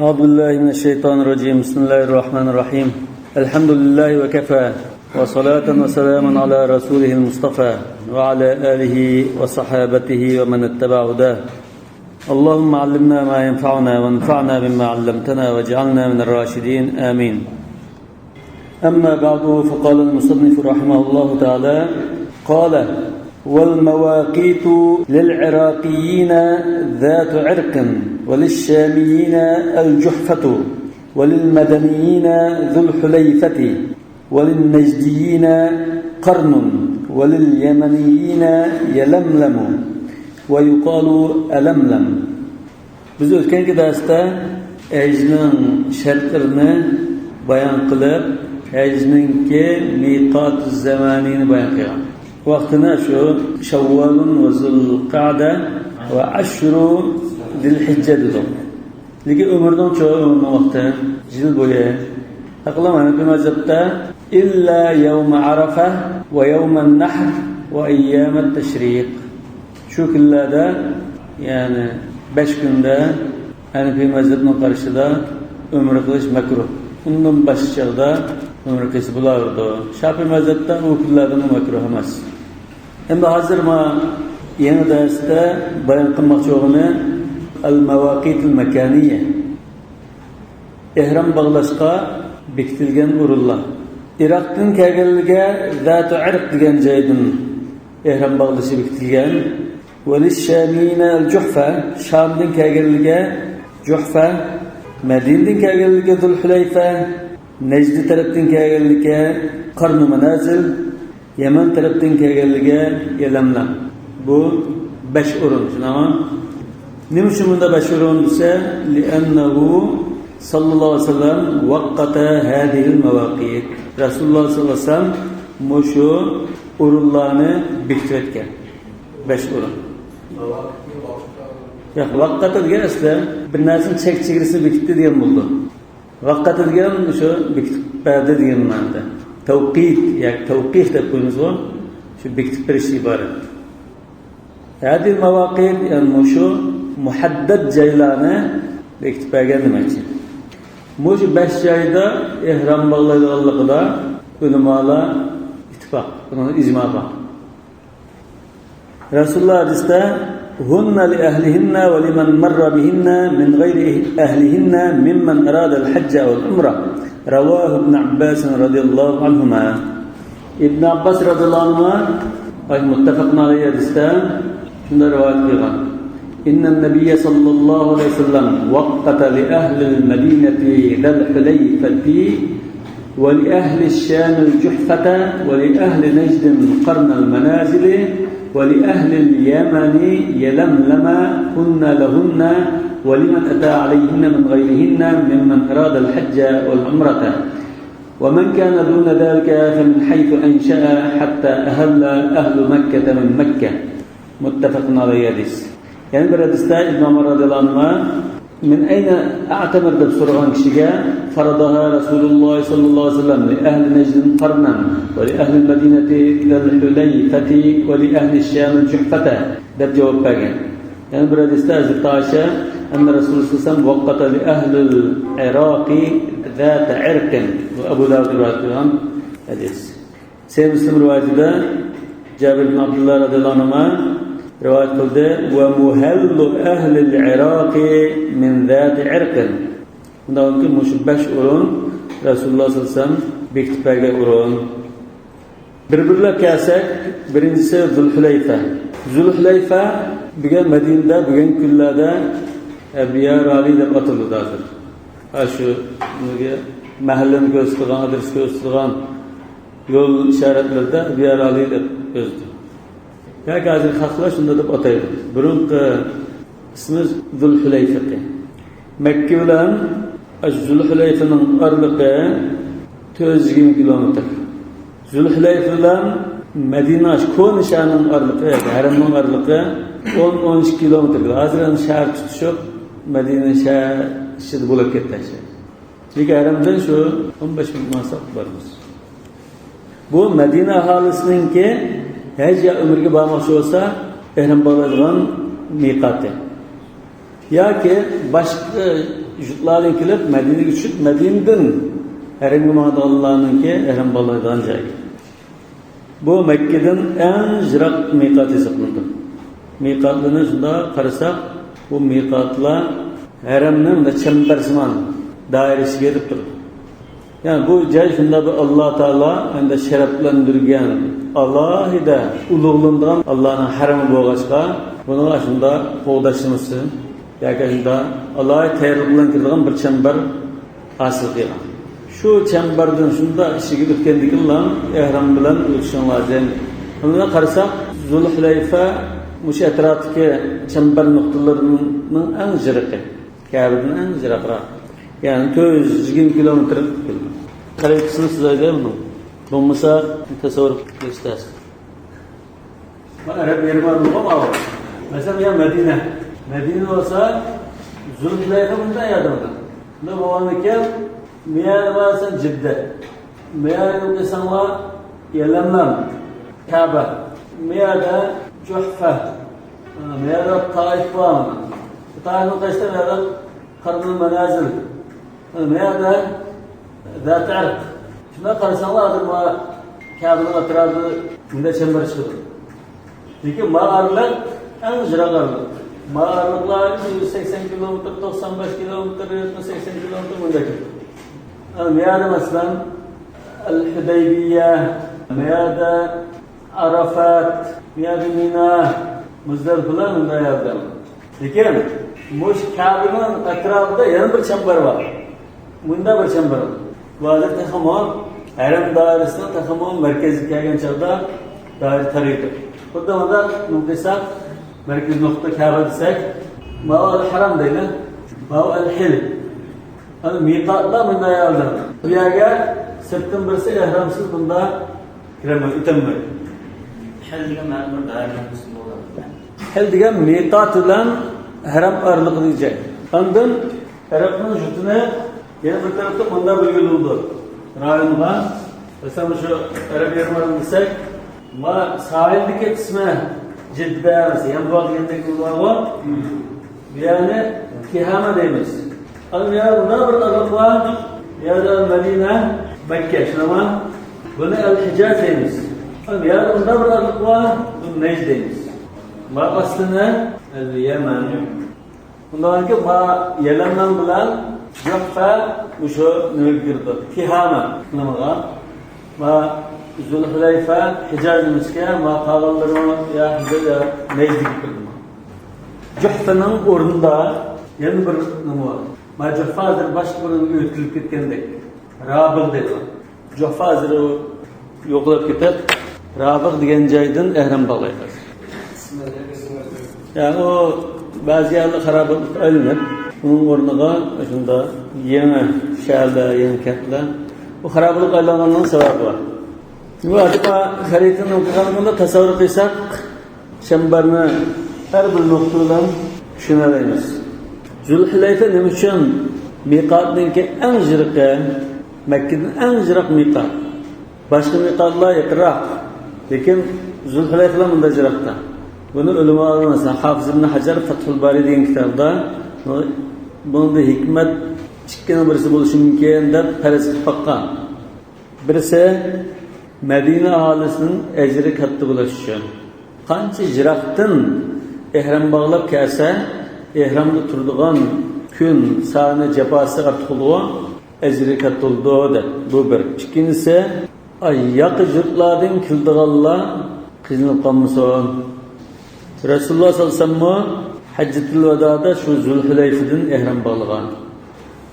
أعوذ بالله من الشيطان الرجيم. بسم الله الرحمن الرحيم. الحمد لله وكفى وصلاة وسلاما على رسوله المصطفى وعلى آله وصحابته ومن اتبع هداه. اللهم علمنا ما ينفعنا وانفعنا بما علمتنا واجعلنا من الراشدين آمين. أما بعد فقال المصنف رحمه الله تعالى قال: والمواقيت للعراقيين ذات عرق، وللشاميين الجحفة، وللمدنيين ذو الحليفة، وللنجديين قرن، ولليمنيين يلملم ويقال ألملم. Biz o'tgan darsda hajning shartlarini bayon qilib, hajningki miqot zamanini bayon qilgan. Vaqtini shu Shavvolun va Zulqa'da va ashru Zilhijja dedik. Lekin umrdan cho'g'in vaqti yil bo'yi aqlamani bu mazhabda illa yawm Arafa va yawm an-Nahr va ayyam at-tashriq. Shu kunlarda, ya'ni 5 kunda Hanifi mazhabning qarashida umr qilish makruh. Undan boshqada umr qilish bo'lardi. Shafiy mazhabda u kunlarda makruh emas. Endi hozir yeni darsda bayon qilmoqchi bo'lganim al-mavaqitul makaniya. Ihrom bog'lashga bekitilgan o'rinlar. Iroqdan kelganlarga zatu irq degan joydan ihrom bog'lashi bekitilgan. Wal-shamina al-juhfa, Shamdan kelganlarga Juhfa, Madinadan kelganlarga Zulhulayfa, Najd tarafdan kelganlarga Qarnu Manazil, Yaman tarafdan kelganlarga Yalamlam. Bu 5 o'rin. Shunami? Nima uchun bunda 5 o'rin desa, li'annahu sallallohu alayhi vasallam vaqata hadhihi al-mawaqit. Rasululloh sallallohu alayhi vasallam mushu o'rinlarni bekitgan. 5 o'rin. Yo'q, vaqata degan asli bir narsaning chek-chegarasi bekitdi degan bo'ldi. Vaqata degan shu bekitib berdi degan ma'noda. Tawqit, yoki tawqif deb qo'yamiz bu. Shu bekitib berish iborat. Hadi mavaqit, ya'ni shu muhaddad joylarni bekitib bergan demakchi. Shu 5 joyda ihrom bog'laydiganligida ulamolar ittifoq, buni ijmo bor. Rasululloh hadisda hunna li ahlihinna wa liman marra bihinna min g'ayri ahlihinna mimman arada al-hajj wal umra. Rawahu Ibn Abbas radhiyallahu anhuma. Ibn Abbas radhiyallahu anhuma ay muttafaqun alayhi hadisda shunda rivoyat qilgan. Inna an-nabiy sallallohu alayhi wasallam waqata li ahli al-madinati Dhul Hulayfati wa li ahli ash-Sham al-Juhfata wa li ahli Najd qarn al-manazil wa li ahli al-Yaman yalamlama kunna lahunna ولمن أتى عليهن من غيرهن ممن أراد الحج والعمرة ومن كان دون ذلك فمن حيث أنشأ حتى أهل أهل مكة من مكة. متفق على حديث. يعني بردستا ابن عمر رضي الله عنهما من أين أعتمر بسرعان كشجا فرضها رسول الله صلى الله عليه وسلم لأهل نجد قرنا ولأهل المدينة إلى الحليفة ولأهل الشام الجحفة. ده جواب باقي. يعني بردستا زتاشا أن رسول الله صلى الله عليه وسلم وقت لأهل العراق ذات عرق. وأبو داود رواية حديث. سيد مسلم رواية جابر بن عبد الله رضي الله عنهما رواية قلده ومهل أهل العراق من ذات عرق. ونقول مشبش أورون رسول الله صلى الله عليه وسلم بيكتباق أورون. birbirlar kelsak, birinchisi Zulhulayfa. Zulhulayfa bugun Madinada bugun kunlarda Abiyar Ali deb ataladi hozir. Shu mahallani ko'rsatgan, adres ko'rsatgan yo'l ishoratlarida Abiyar Ali deb yozdi. Yoki hozir xalqlar shunda deb ataydi. Burunqi ismi Zulhulayfa. Makka bilan Zulhulayfaning orlig'i 420 kilometr. Zulhulayfa bilan Madina Ko'nishaning orlig'i, haramning orlig'i 10-12 kilometr. Hozir shahar tutishib Madina shahar ichida bo'lib ketdi. Lekin haramdan shu 15 mil masofa bormiz. Bu Madina aholisininki haj umrga bormoqchi bo'lsa, ihrom bog'laydigan miqati. yoki boshqa jutlardan kelib Madinaga tushib, Madinadan haramga borgan Allohninki haram bo'ladigan joy. Bu Makkadan eng yiroq miqot hisoblanadi. Miqotlarni shunda qarasak, bu miqotlar haramning chambarsimon doirasiga kirib turadi. Yani bu joy shunda Alloh taolo endi sharaflantirgan, alohida ulug'langan Allohning harami bo'lg'achqa, buni shunda qo'g'dashimizni yoki shunda Alloh tayyorlab kirgan bir chambar hosil qilgan. Shu chambardan shunda ishiga o'tgandikinlar ihrom bilan o'tishing lozim. Buni qarasak, Zulhulayfa mush atrofdagi chambar nuqtalarining eng yiroqi, Ka'badan eng yiroqroq. Yani 420 kilometre. Qarayapsınız siz aytaymi? Bo'lmasa tasavvur qilishasiz. Mana Arab yeri bor mu? Mesela ya Medine. Medine olsa Zulhulayfa bundan yadırdı. Ne babanıken miyar varsa Cidde. Miyar yoksanla Yelemem, Kabe. Miyar da Cuhfa. Miyar da Taif var. Taif'in kaçta miyar da Karnıl Menazil. Miyar da Zat Ark. Şuna karşısanlar adırma Kabe'nin etrafı bunda çember çıkıyor. Peki mağarlar en zira karlı. Mağarlıklar 180 kilometre, 95 kilometre, 80 kilometre bundaki. Miyada mesela El-Hudeybiye, Miyada Arafat, Miyada Mina, Muzdalifa'lar bunda yardım. Peki muş Kabe'nin etrafında yana bir çember var. Bunda bir çember var. Bu adet taxamon, haram dairesinin taxamon merkezi kelgan chaqda doir tariqi. Xuddi mana nuqtasa merkez nuqta Kaaba desak, Ma'al Haram deydi. Ma'al Hil. Ana miqotlar bunda yozildi. Bu yerga sirtdan birisi ihramsiz bunda kirmaydi, o'tmaydi. Hil degan ma'lum doiramiz bo'ladi. Hil degan miqot bilan haram oraliqli joy. Ondan Arabning jutini yana bir tarafda bunda belgilanadi. Rayonga mesela şu Arab yerlerini desek, ma sahildeki kısmı Cidde, yani bu adındaki var. Yani Kihama deyimiz. Ama ya bunda bir alık var, ya da Medine, Mekke, şunama bunu El-Hicaz deyimiz. Ama ya bunda bir alık var, bunu Necd deyimiz. Ma aslında El-Yemen. Bundan ki ma Yemen'den bilen Juhfa şu nögirdi. Kihama namaga ma Zulhulayfa Hicazimizga ma qağallarını ya Hicaz ya Necd gittirdi. Juhfa'nın o'rnida yana bir nima var. Ma Juhfa hozir boshqa bir o'tkilib ketgandek. Rabil deydi. Juhfa hozir yo'qlab ketib, Rabil degan joydan ihrom bog'laydi. Yani o bazı yerler xarob qilinib, bunun o'rniga shunda yangi shaharlar, yangi kentlar bu xaroblik aylanganning sababi bor. Bu hatto xaritani o'qiganimda tasavvur qilsak, chambarni har bir nuqta bilan tushunamiz. Zulhulayfa nima uchun miqotninki eng yiroqi, Makkadan eng yiroq miqot. Boshqa miqotlar yaqinroq, lekin Zulhulayfa bundan yiroqda. Bunu ulamalar mesela Hafız ibn Hajar Fathul Bari degan kitobda bunda hikmat chiqqan birisi bo'lishi mumkin deb faraz qilib qo'ygan. Birisi Madina aholisining ajri katta bo'lishi uchun. Qancha yiroqdan ihrom bog'lab kelsa, ihromda turadigan kun soni jafosi ortiqligi ajri katta bo'ldi. Bu bir. Ikkinchisi ayaq yurtlardan keldiganlar qiynalib qolmasin. Rasulullah sallallahu aleyhi ve sellem Haccetul Vada'da şu Zulhulayfa'dan ihram bağlagan.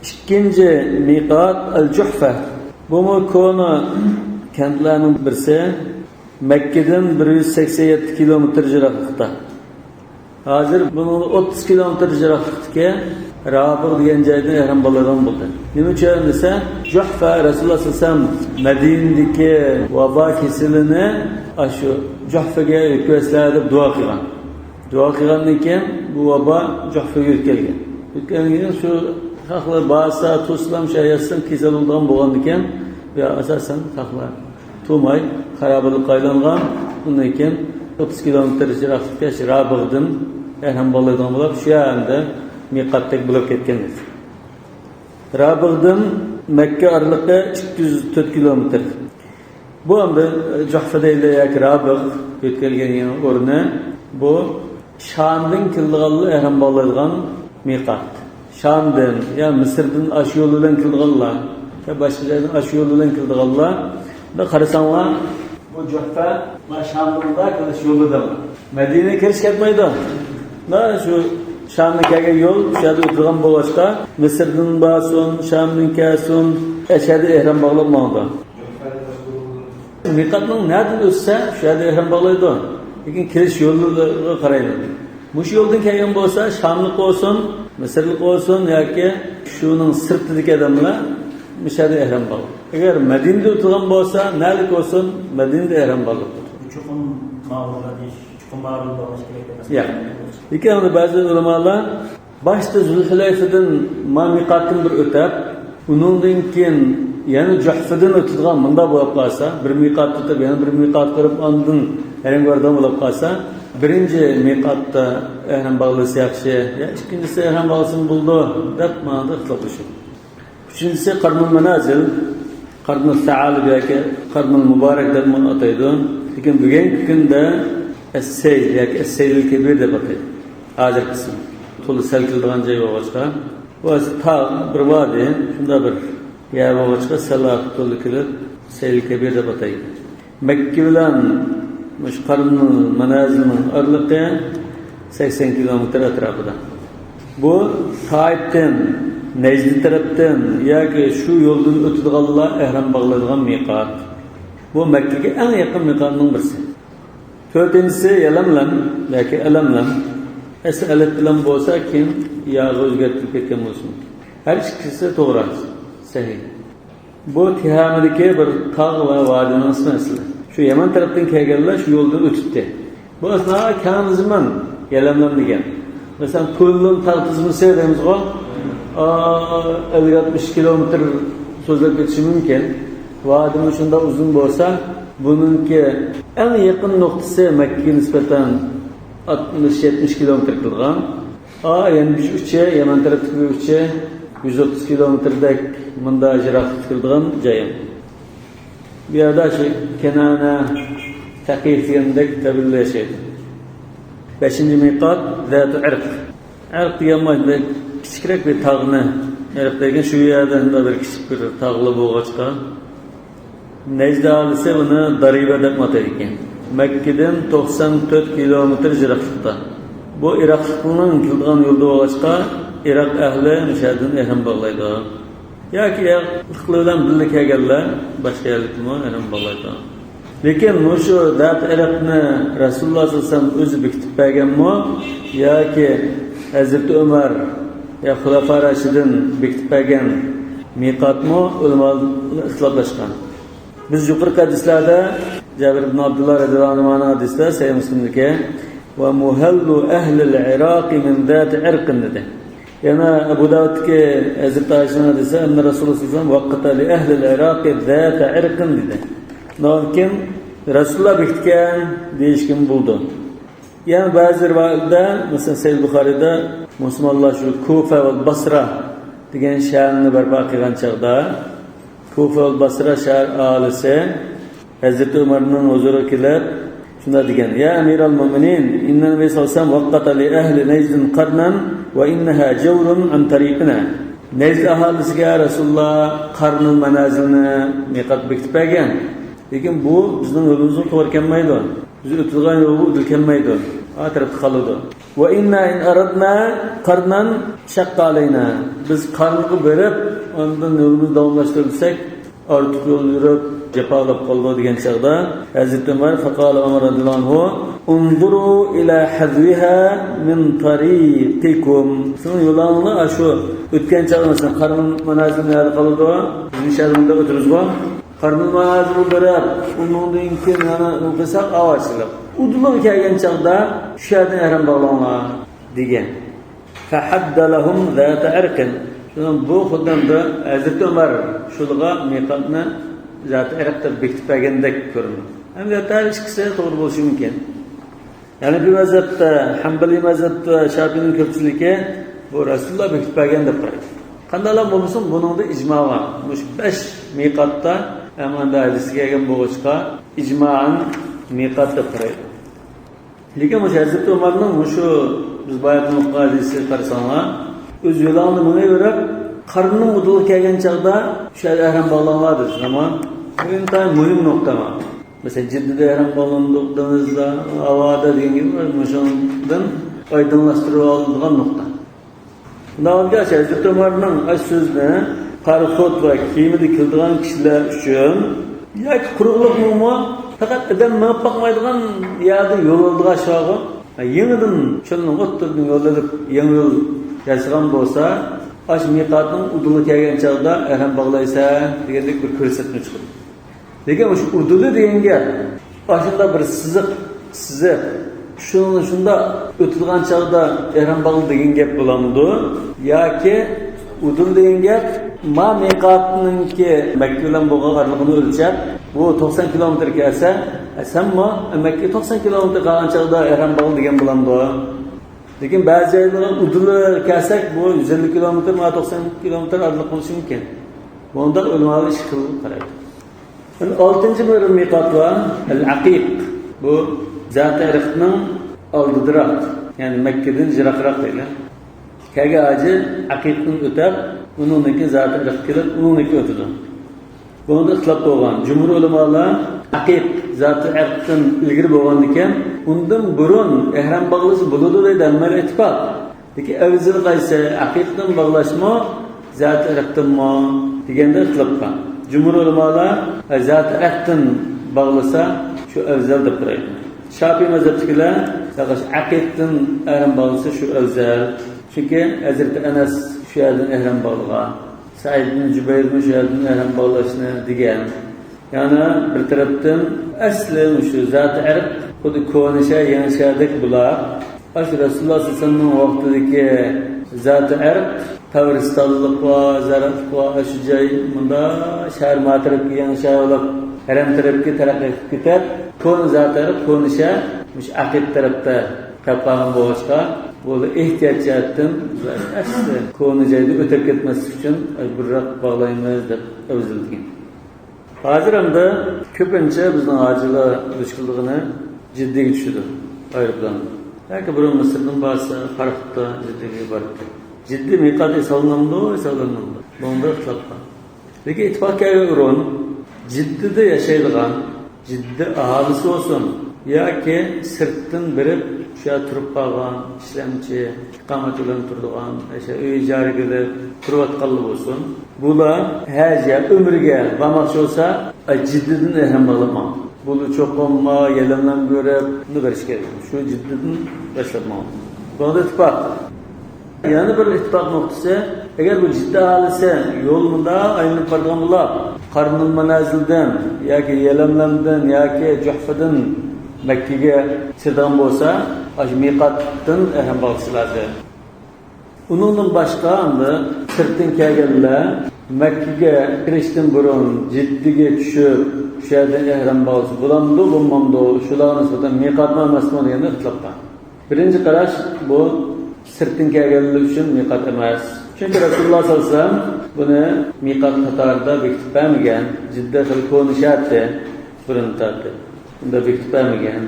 İkinci miqat El-Juhfa. Bu konu kentlarning birisi Mekke'den 187 kilometre yiroqlikda. Hozir bunun 30 kilometre yiroqlikka Rabil degan joydan ihrom bağlagan bo'ldi. Nima uchun desa, Juhfa Rasulullah sallallohu alayhi vasallam Madinadagi vabo kesilini shu Juhfaga yetkazlar deb duo qilgan. Duo qilgandan keyin bu vabo Juhfaga yetkazgan. Yetkazgan shu xalqlar ba'sa to'slam shayasdan kasal bo'lgan ekan, va asosan xalqlar to'may xarobalikqa aylangan. Undan keyin 30 kilometr yiroqlikka Rabildan ihrom bağlagan bo'lib, shu yerda miqotdek bo'lib ketgan. Rabıg'dan Mekke aralığı 204 kilometr. Bu anda Juhfa deyiladi Rabıg ötkelgen o'rni. Bu Şam'dan kildiğanlı ehram bağlaydigan miqat. Şam'dan ya Mısır'dan aşı yolu bilan kildiğanlar ya başka yerden aşı yolu bilan kildiğanlar da qarasanlar bu Juhfa ma Şam'dan da kilish yo'lida. Madinaga kirish ketmaydi. Da şu Şam'dan kelgan yo'l shu yerda o'tirgan bo'lsa, Mısır'dan basun, Şam'dan kelsin, eşhadu ehram bağlanmaydi. Miqatning nereden o'tsa shu yerda ehram bağlaydi. Lekin kirish yo'liga qaraydi. Mush yo'ldan kelgan bo'lsa, Shamlik bo'lsin, Misrlik bo'lsin yoki shuning sirtidagi odamlar mishada ehram bog'laydi. Agar Madinada o'tirgan bo'lsa, nalik bo'lsin, Madinada ehram bog'laydi. Chuqur ma'lumotlar deyish, chuqur ma'lumot bo'lish kerak emas. Ya. Lekin ba'zi ulamolar boshda Zulhulayfadan miqatdan bir o'tib, uningdan keyin yana Juhfadan o'tadigan munda bo'lib qolsa, bir miqat tutib, yana bir miqat qilib, ondan herhangi bo'lib qolsa, birinchi miqatda ehram bog'lasa yaxshi, ya ikkinchisi ehram bog'lasin bo'ldi deb ma'noda ixtiloflashib. Uchinchisi Qarnul Manazil, Qarnul Sa'alib yoki Qarnul Muborak deb ataydi. Lekin bugungi kunda As-Sayl yoki As-Saylul Kabir deb ataydi. Hozir qism. To'liq salkildigan joy bo'lg'achqa, bu tog' bir vodi, shunda bir yer bo'lg'achqa salat to'liq qilib Saylul Kabir deb ataydi. Makka bilan mush Qarnul Manazilning aralığı 80 kilometr atrofida. Bu Taif'ten, Nejd tarafdan yoki shu yo'ldan o'tadiganlar ehram bog'laydigan miqat. Bu Makkaga eng yaqin miqatning birisi. To'rtinchisi Yalamlam yoki Alamlam. Alif bilan bo'lsa keyin yog'i o'zgartirib ketgan bo'lsin. Har ikkisi to'g'ri, sahih. Bu Tihamidagi bir tog' va vodiyning ismi. Şu Yaman tarafdan kelganlar shu yo'ldan o'tibdi. Bu asnoda kam zaman Yalamlam degan. Masalan, Ko'llim tog' tizmasi deymiz-ku. 50-60 kilometr so'zlab ketishi mumkin. Vodiymi shunda uzun bo'lsa, buningki eng yaqin nuqtasi Makkaga nisbatan 60-70 kilometr qilgan. Yani bir uchi Yaman tarafdagi uchi 130 kilometrdek munda jiroqlik qilgan joyim. Bir yerda şu Kenana Taqifiyandek tabilla yaşaydı. 5-ci miqat Zat-ı Irq. Irq deganmada kichikroq bir tog'ni, Irq degan shu yerdan bir kichik bir tog'li bo'lg'achqa. Nejd aholisi buni Dariba deb ataydi ekan. Makkadan 94 kilometr jiroqlikda. Bu Iroqlikning kildigan yo'lda bo'lg'achqa, Iroq ahli o'shadan ehram bog'laydi. Yoki Iroqlik bilan birga kelganlar boshqa yerlikmi ehram bog'laydi. Lekin shu Zat-ı Irqni Rasululloh sollallohu alayhi vasallam o'zi bekitib berganmi yoki Hazrat Umar ya Xulafa Rashidin bekitib bergan miqatmi ulamolar ixtiloflashgan. Biz yuqorqi hadislarda Jabir ibn Abdullah radhiyallohu anhu hadisda Sahih Muslim'deki ve muhallu ehlil Irak min Zat-ı Irqin dedi. Yana Abu Davud'daki Hazreti Ayşe'nin hadisi enne Resulullah sallallahu aleyhi ve sellem vakkata li ehlil Irak Zat-ı Irqin dedi. Lakin Resulullah bekitken değişkin buldu. Yani bazı rivayette mesela Sahih Bukhari'de Müslümanlar şu Kufa ve Basra degan shaharni barpo qilgan chaqda Kufa va Basra shahar aholisi Hazrat Umarning huzuriga kelib shunda degan: "Ya Amiral Mu'minin, inna Nabiy sallallohu alayhi vasallam waqata li ahli Najd qarnan va innaha jawrun an tariqina." Najd aholisiga Rasululloh Qarnul Manazilni miqat bekitib bergan. Lekin bu bizning yo'limizga to'g'ri kelmaydi. Biz o'tgan yo'lga o'tilmaydi. Atrofda qoladi. Va inna in aradna qarnan shaqqa alayna. Biz qarnga berib, ondan yo'limizni davomlashtirsak, ortiq yo'l yurib, jafolab qoldi degan chaqda Hazrat Umar faqala Umar radhiyallohu anhu unzuru ila hadwiha min tariqikum. Siz yo'lingni shu o'tgan chaqda Qarnul Manazilni qoladi. Biz shaharda o'tiribmiz. Qarnul Manazilni berib, undan keyin yana o'qisak avachilib. Udulun kelgan chaqda shu yerdan ehram bog'langlar degan. Fahadda lahum Zat-ı Irqin. Bu xuddi Hazrat Umar shulga miqatni Zat-ı Irqda bekitib bergandek ko'rinadi. Endi har ikkisi to'g'ri bo'lishi mumkin. Yani bir mazhabda, Hanbali mazhabda, Shafi'ning ko'pchiligi bu Rasululloh bekitib bergan deb qaraydi. Qandalar bo'lsin, buningda ijmo var. Mush 5 miqatda amanda hadisga kelgan bo'g'ishqa ijmoan miqat deb qaraydi. Lekin mush Hazrat Umarning mushu biz bayatni hadisi qarsanga o'z yo'lini menga ko'rib, qarnning udul kelgan chaqda shu ihrom bog'lanadi. Zaman bu intay muhim nuqta. Mesela Cidde'de ihrom bog'landığınızda havada degan gibi mushundan aydınlaştırib oladigan nuqta. Bundan Hazrat Umarning so'zini parxod va kiyimida kildigan kishilar uchun yoki quruqlikmi faqat odam minib boqmaydigan yerda yo'l oldiga sho'g'i yangidan cho'lning o'ttirdan yo'llanib yangi yo'l yashigan bo'lsa ash miqatning uduli kelgan chog'da ihrom bog'laysa degandek bir ko'rsatma chiqadi. Lekin o'sha uduli degan gap ashunda bir siziq shunda o'tilgan chog'da ihrom bog'la degan gap bo'lamdi yoki udul degan gap ma miqatninki Makka bilan bo'lgan aralığını o'lchab bu 90 kilometr kelsa samma Makka 90 kilometr qolgan chog'da ihrom bog'la degan bo'lamdi. Lekin ba'zi joylarda uduli kelsak bu 150 kilometr ma 90 kilometr aralıq bo'lishi mumkin. Bunda ulamalar ish qilib qaraydi. 6-cı bir miqat var, al-aqiq. Bu zat-ı irqning oldiroq, ya'ni Makkadan jiroqroq deylar. Kaga aji aqiqning o'tab, uningki zat-ı irq kelib, uningki o'tadi. Bunda ixtilof bo'lgan. Jumhur ulamolar aqiq zat-ı irqdan ilgari bo'lgan ekan, undan burun ihrom bog'lash bo'ladi deydi amal ittifoq. Lekin avzil qaysi aqiqdan bog'lashmi, zat-ı irqdanmi deganda ixtilof qilgan. Cumhur ulamolar zat-ı irqdan bog'lasa shu afzal deb qaraydi. Shafiy mazhabidagilar aqiqdan ihrom bog'lasa shu afzal. Chunki Hazrat Anas shu yerdan ihrom bog'lagan. Said ibn Jubayr shu yerdan ihrom bog'lashni degan. Ya'ni bir tarafdan asli shu zat-ı irq xuddi ko'nisha yanishadek bular. Rasululloh sallallohu alayhi vasallam vaqtidagi zat-ı irq Tavristonlik va zaraf va shu joy bunda shahar matrafga yangi shaharlar haram tarafga taraqqiy qilib ketib, ko'n zat-ı ko'nisha mush aqid tarafda qolgan bo'lsa, bu ehtiyojatdan asli ko'ni joyda o'tib ketmaslik uchun burroq bog'laymiz deb o'zilgan. Hozir hamda ko'pincha bizning hojilar duch qildig'ini jiddiy tushdi aeroplan. Yoki bir Misrdan borsa, Farqda jiddiy bordi. Ciddi miqat sallandı. Bunda ixtilof var. Lekin ittifoqga o'rin Ciddida yashaydigan, Ciddi aholisi olsun yoki sirtdan birib shu yerda turib qolgan, ishlamchi, iqomat bilan turadigan, o'sha uy ijaraga turayotganlar bo'lsin. Bular haja umriga bormoqchi bo'lsa, Ciddidan ihrom bog'lamoq. Buni cho'qinma, yelimdan ko'rib, buni berish kerak. Shu Ciddidan boshlamoq. Bunda ittifoq. Yani bir ittifoq nuqtasi, agar bu Ciddi aholisi yo'lda aylanib borgan bo'lsa, Qarnul Manazildan yoki Yelamlamdan yoki Juhfadan Makkaga kirgan bo'lsa, shu miqatdan ihrom bog'lash lozim. Uningdan boshqa endi sirtdan kelganlar Makkaga kirishdan burun Jiddiga tushib, shu yerdan ihrom bog'lash bo'lamdi, bo'lmamdi, shularga nisbatan miqatni emasmi deganda ixtilof bor. Birinchi qarash bu sirtdan kelganlar uchun miqat emas. Chunki Rasululloh sollallohu alayhi vasallam buni miqat qatorida bekitib bermagan. Jidda qilib ko'nishatdi, birinchi unda bekitib bermagan.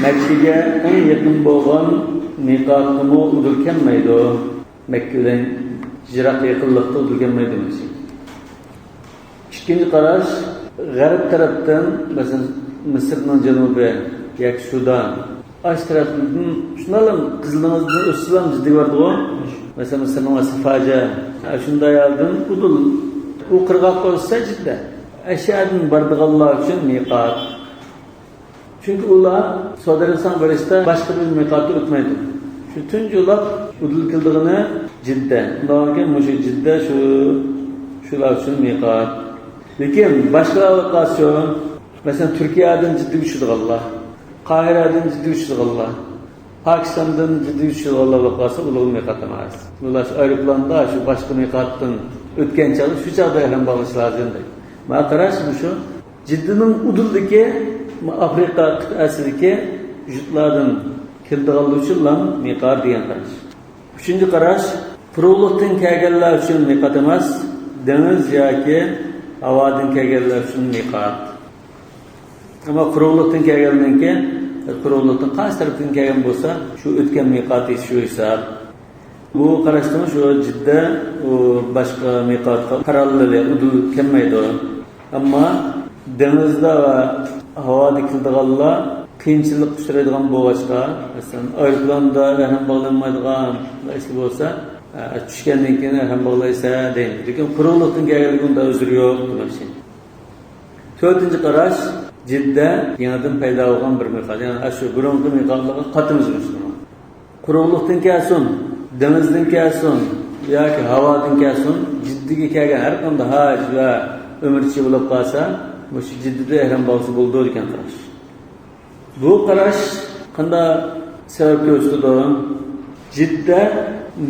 Makkaga eng yaqin bo'lgan miqatni udilganmaydi. Makkadan jiroq yaqinlikda udilganmaydi. Ikkinchi qarash g'arb tarafdan, masalan, Misrning janubi yoki Sudan aş tarafından şunlarla kızılığınızda Özsülam ciddi vardı o. Mesela Mısır'ın Safaca, şunda yaldın, udul. O kırgak olsa ciddi. Aşağıdan bardığallah için miqat. Çünkü onlar Suudarabistan barışta başka bir miqatı ötmeydi. Şu tüncüler udul kıldığını ciddi. Ondan muşu ciddi şular için miqat. Lekin başka lokasyon, mesela Türkiye'den ciddi güçlüdür Allah. Kahire'den ciddi güçlüdür Allah. Pakistan'dan ciddi güçlüdür Allah lokası uluğun miqat emas. Bunlar şu aeroplanda şu başka miqattan ötken çalıp şu çağda ihram bağlaşı lazım deydi. Ma qarash şu Ciddinin uduldaki Afrika kıtasındaki jutlardan kildiğalı uçulan miqat diyen qarash. Üçüncü qarash Quruqlikdan kelganlar uchun miqat emas, dengiz yoki havodan kelganlar uchun miqat. Ama quruqlikdan kelgandan keyin, quruqlikdan qaysi tarafdan kelgan bo'lsa, shu o'tgan miqati shu hisob. Bu qarashda shu Jidda boshqa miqatga qarorlar udul kelmaydi. Ammo dengizda va havoda keladiganlar qiyinchilik uchraydigan bo'lg'achqa, masalan, aeroplanda ham bog'lanmaydigan ish bo'lsa, tushgandan keyin ham bog'laysa deydi. Lekin quruqlikdan kelganligida uzr yo'q demoqchi. To'rtinchi qarash Jidda yangidan paydo bo'lgan bir miqat. Ya'ni shu burungi miqatlarga qatimiz musulmon. Quruqlikdan kelsin, dengizdan kelsin yoki havodan kelsin, Jiddiga kelgan har qanday haj va umrchi bo'lib qolsa, bu Jiddada ihrom bo'lsa bo'ldi degan qarash. Bu qarash qanday sabab ko'rsatdi? Jidda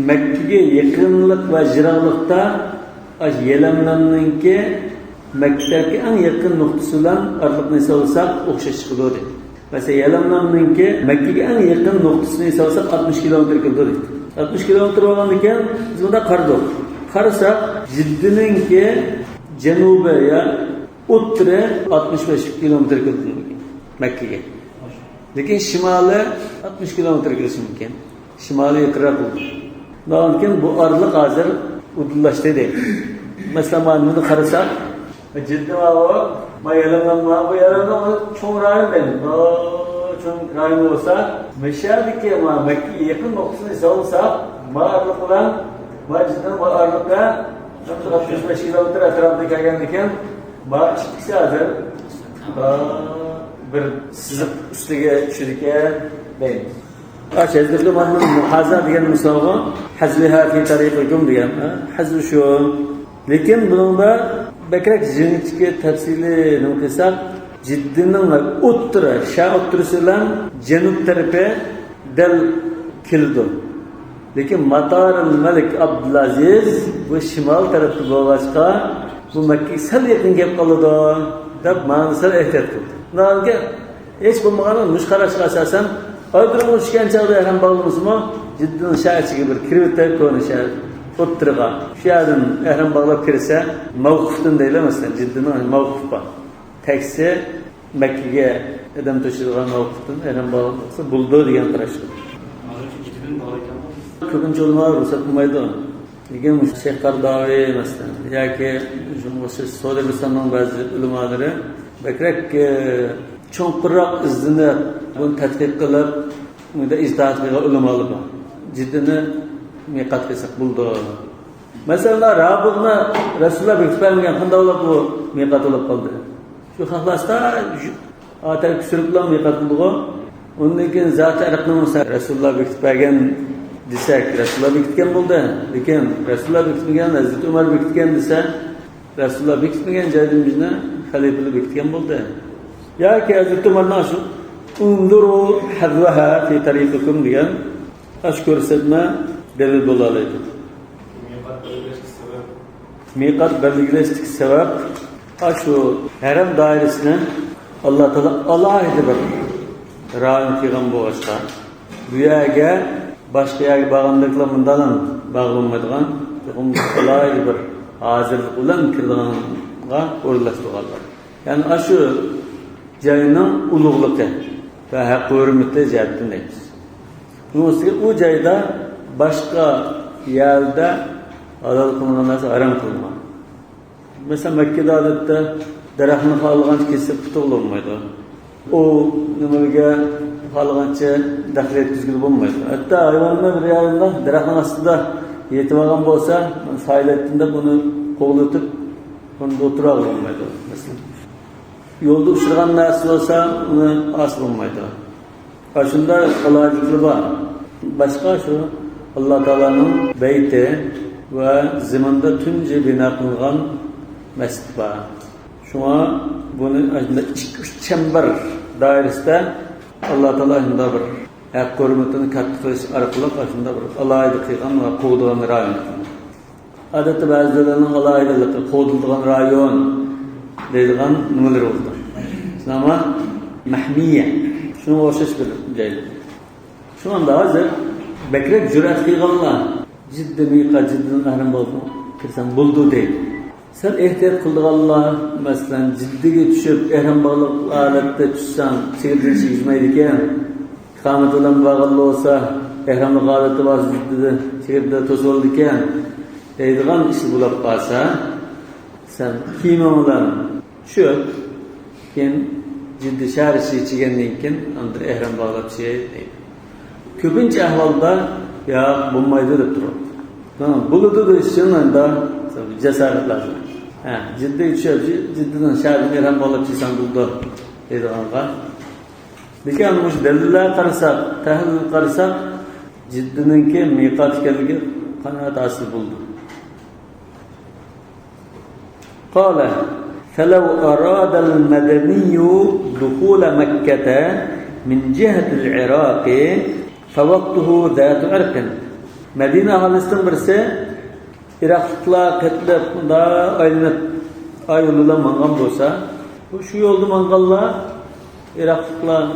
Makkaga yaqinlik va jiroqlikda Yelamnanninki Makkaga eng yaqin nuqtasi bilan orliqni hisoblsak o'xshash chiqadi. Masalan, Yelamnanninki Makkaga eng yaqin nuqtasini hisoblsak 60 kilometr keldi. 60 kilometr bo'lgan ekan, biz bunda qardik. Qarasak, Jiddininki janubi ya o'ttiri 65 kilometr keldi Makkaga. Lekin shimoli 60 kilometr kelishi mumkin. Shimoliy yaqinroq bo'ldi. Lekin bu orliq hozir udillashdi deydi. Masalan, buni qarasak, Jidda va Yelamnan cho'ng rayon deydi. Cho'ng rayon bo'lsa, Mashhadga Makkaga yaqin nuqtasini hisoblasa, ma'ruf bilan Jiddan orliqqa 65 kilometr atrofida kelgan ekan, ikkisi hozir bir siziq ustiga tushadigan deymiz. Hazreti Muhammed muhaza degan misolga hazliha fi tariqikum degan. Hazl shu. Lekin buningda bakrak jinchga tafsili nima qilsak, Jiddining o'ttiri, o'ttirisi bilan janub tarafi dal keldi. Lekin Matarul Malik Abdulaziz bu shimol tarafda bo'lg'achqa, bu Makkaga sal yaqin kelib qoladi deb ma'nosini ehtiyot qildi. Nega hech bo'lmaganda mushqarashga asosan Aydırın uçken çağda hem bağlamızmı? Cidden şahitçi bir kirvete konuşa ottırığa. Şahidin ehrem bağlap kirse mevkuftan değil mesela cidden mevkuf var. Teksi Mekke'ye edem taşıdığın mevkuftan ehrem bağlaması bulduğu diyen karıştı. Köpünce olmalar ruhsat bulmaydı. Lekin Şeyh Qardavi mesela ya ki Suudi Arabistan'ın bazı ulamaları bekrek çoğunquraq izni bunu tədqiq qılıb, bunda ictihat qilgan ulamalar var. Jiddini miqat qilsak buldu. Mesela Rabi'ni Rasulullah bekitmеген qanday bo'lib bu miqat bo'lib qoldi. Shu xalqlarda atar kusurlar miqat bo'lgan. Undan keyin zati ariqni Rasulullah bekitmegen desak, Rasulullah bekitgan bo'ldi. Lekin Rasulullah bekitmagan, Hazrat Umar bekitgan desa, Rasulullah bekitmagan joyimizni xalifalar bekitgan bo'ldi. Ya ki Hazreti Umar'dan şu unduru hazvaha fi tariqikum diyen aş ko'rsatma delil bo'lardi. Miqat belgileştik sebep şu haram dairesine Allah Teala alayhi bir rayon qilgan bo'lsa, bu yerga boshqa yerga bag'anliklar bundan bog'lanmaydigan, alayhi bir hozirlik bilan kirganga o'rlashtirganlar. Yani şu joyning ulug'ligi va hurmati jihatdan deymiz. Bu joyda boshqa yerda halol qilingan narsa harom qilingan. Masalan, Makkada odatda daraxtni xohlagancha kesib tutolmaydi. O nimaga xohlagancha daxl etkizgili bo'lmaydi. Hatto hayvonlar bir yerda daraxtning ostida yetib olgan bo'lsa, saylatda buni qo'g'latib, bunda o'tira olmaydi. Masalan, yolda uçurgan narsa olsa onu asıl olmaydı. Karşında kolaylıklı var. Başka şu Allah Teala'nın beyti ve zamanda tümce bina kılgan mescid var. Şuna bunu üç çember dairesinde Allah Teala'nın bir hak hürmetini katlı kılış arkalık karşında bir Allah'ı kıygan ve kovduğun rayon. Adette bazılarının Allah'ı kovduğun rayon deyilgan numalar oldu. Ama mahmiye. Şunu o'xshash bir joy. Şu anda hazır bekrek cüret qilganlar ciddi miqat ciddi ihram bağlab kirsen buldu deydi. Sen ehtiyat kıldığalla mesela ciddiga düşüp ihram bağlab alatda düşsen çekirdek yüzmeydi eken kamet olan bağlı olsa ihramlık aleti var ciddide çekirdek toz oldu eken deydiğen işi bulab kalsa sen kiymemeler şu ken ciddi şarisi içigenden ken andır ihram bağlab şey deydi. Köpünçe ahvalda ya bulmaydı dep durur. Tamam, buludu da işin da cesaret lazım. Ciddi düşüp ciddiden şarisi ihram bağlab çiğsen buldu deydiğenga. Lekin muş dalillar qarasak, tahlil qarasak ciddininki miqat ekanligi qanoat asl bo'ldi. Qala فلو أراد المدني دخول مكة من جهة العراق فوقته ذات عرق. Medine ahalisinin birisi Iraklılar ketlep da ay yoluyla mangan bolsa, şu yolda mangallar Iraklılar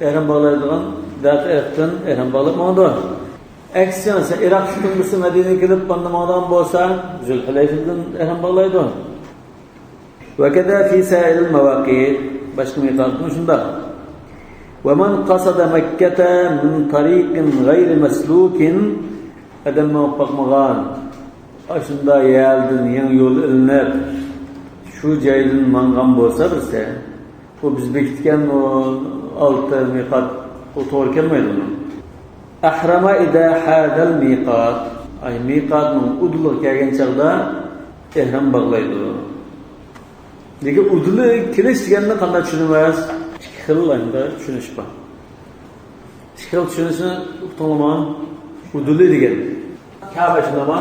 ihram bağlaydigan zat Irak'tan ihram bağlamadı. Aksiyon ise Irak'tan birisi Medine'ye gelip bandamadan bolsa Zülhüleyfe'den ihram bağlaydı. Ve keda fi sa'il mevaqit başka miqatın şunda. Ve men qasada Mekke'te min tariqin gayri meslukin adam muvaffaqmagan. Aşında yeldin yan yol ilinip şu jaydın mangan bolsa birse o biz bekitken o altı miqat o to'g'ri kelmaydi uni. Ahrama ida hadal miqat ay miqatning uduli kelgan chaqda ihrom bog'laydi. Lekin uduli kirish deganni qanday tushunamiz? Ikki xil anda tushunish bor. Ikki xil tushunishni to'g'riman uduli degan. Ka'ba tushunama.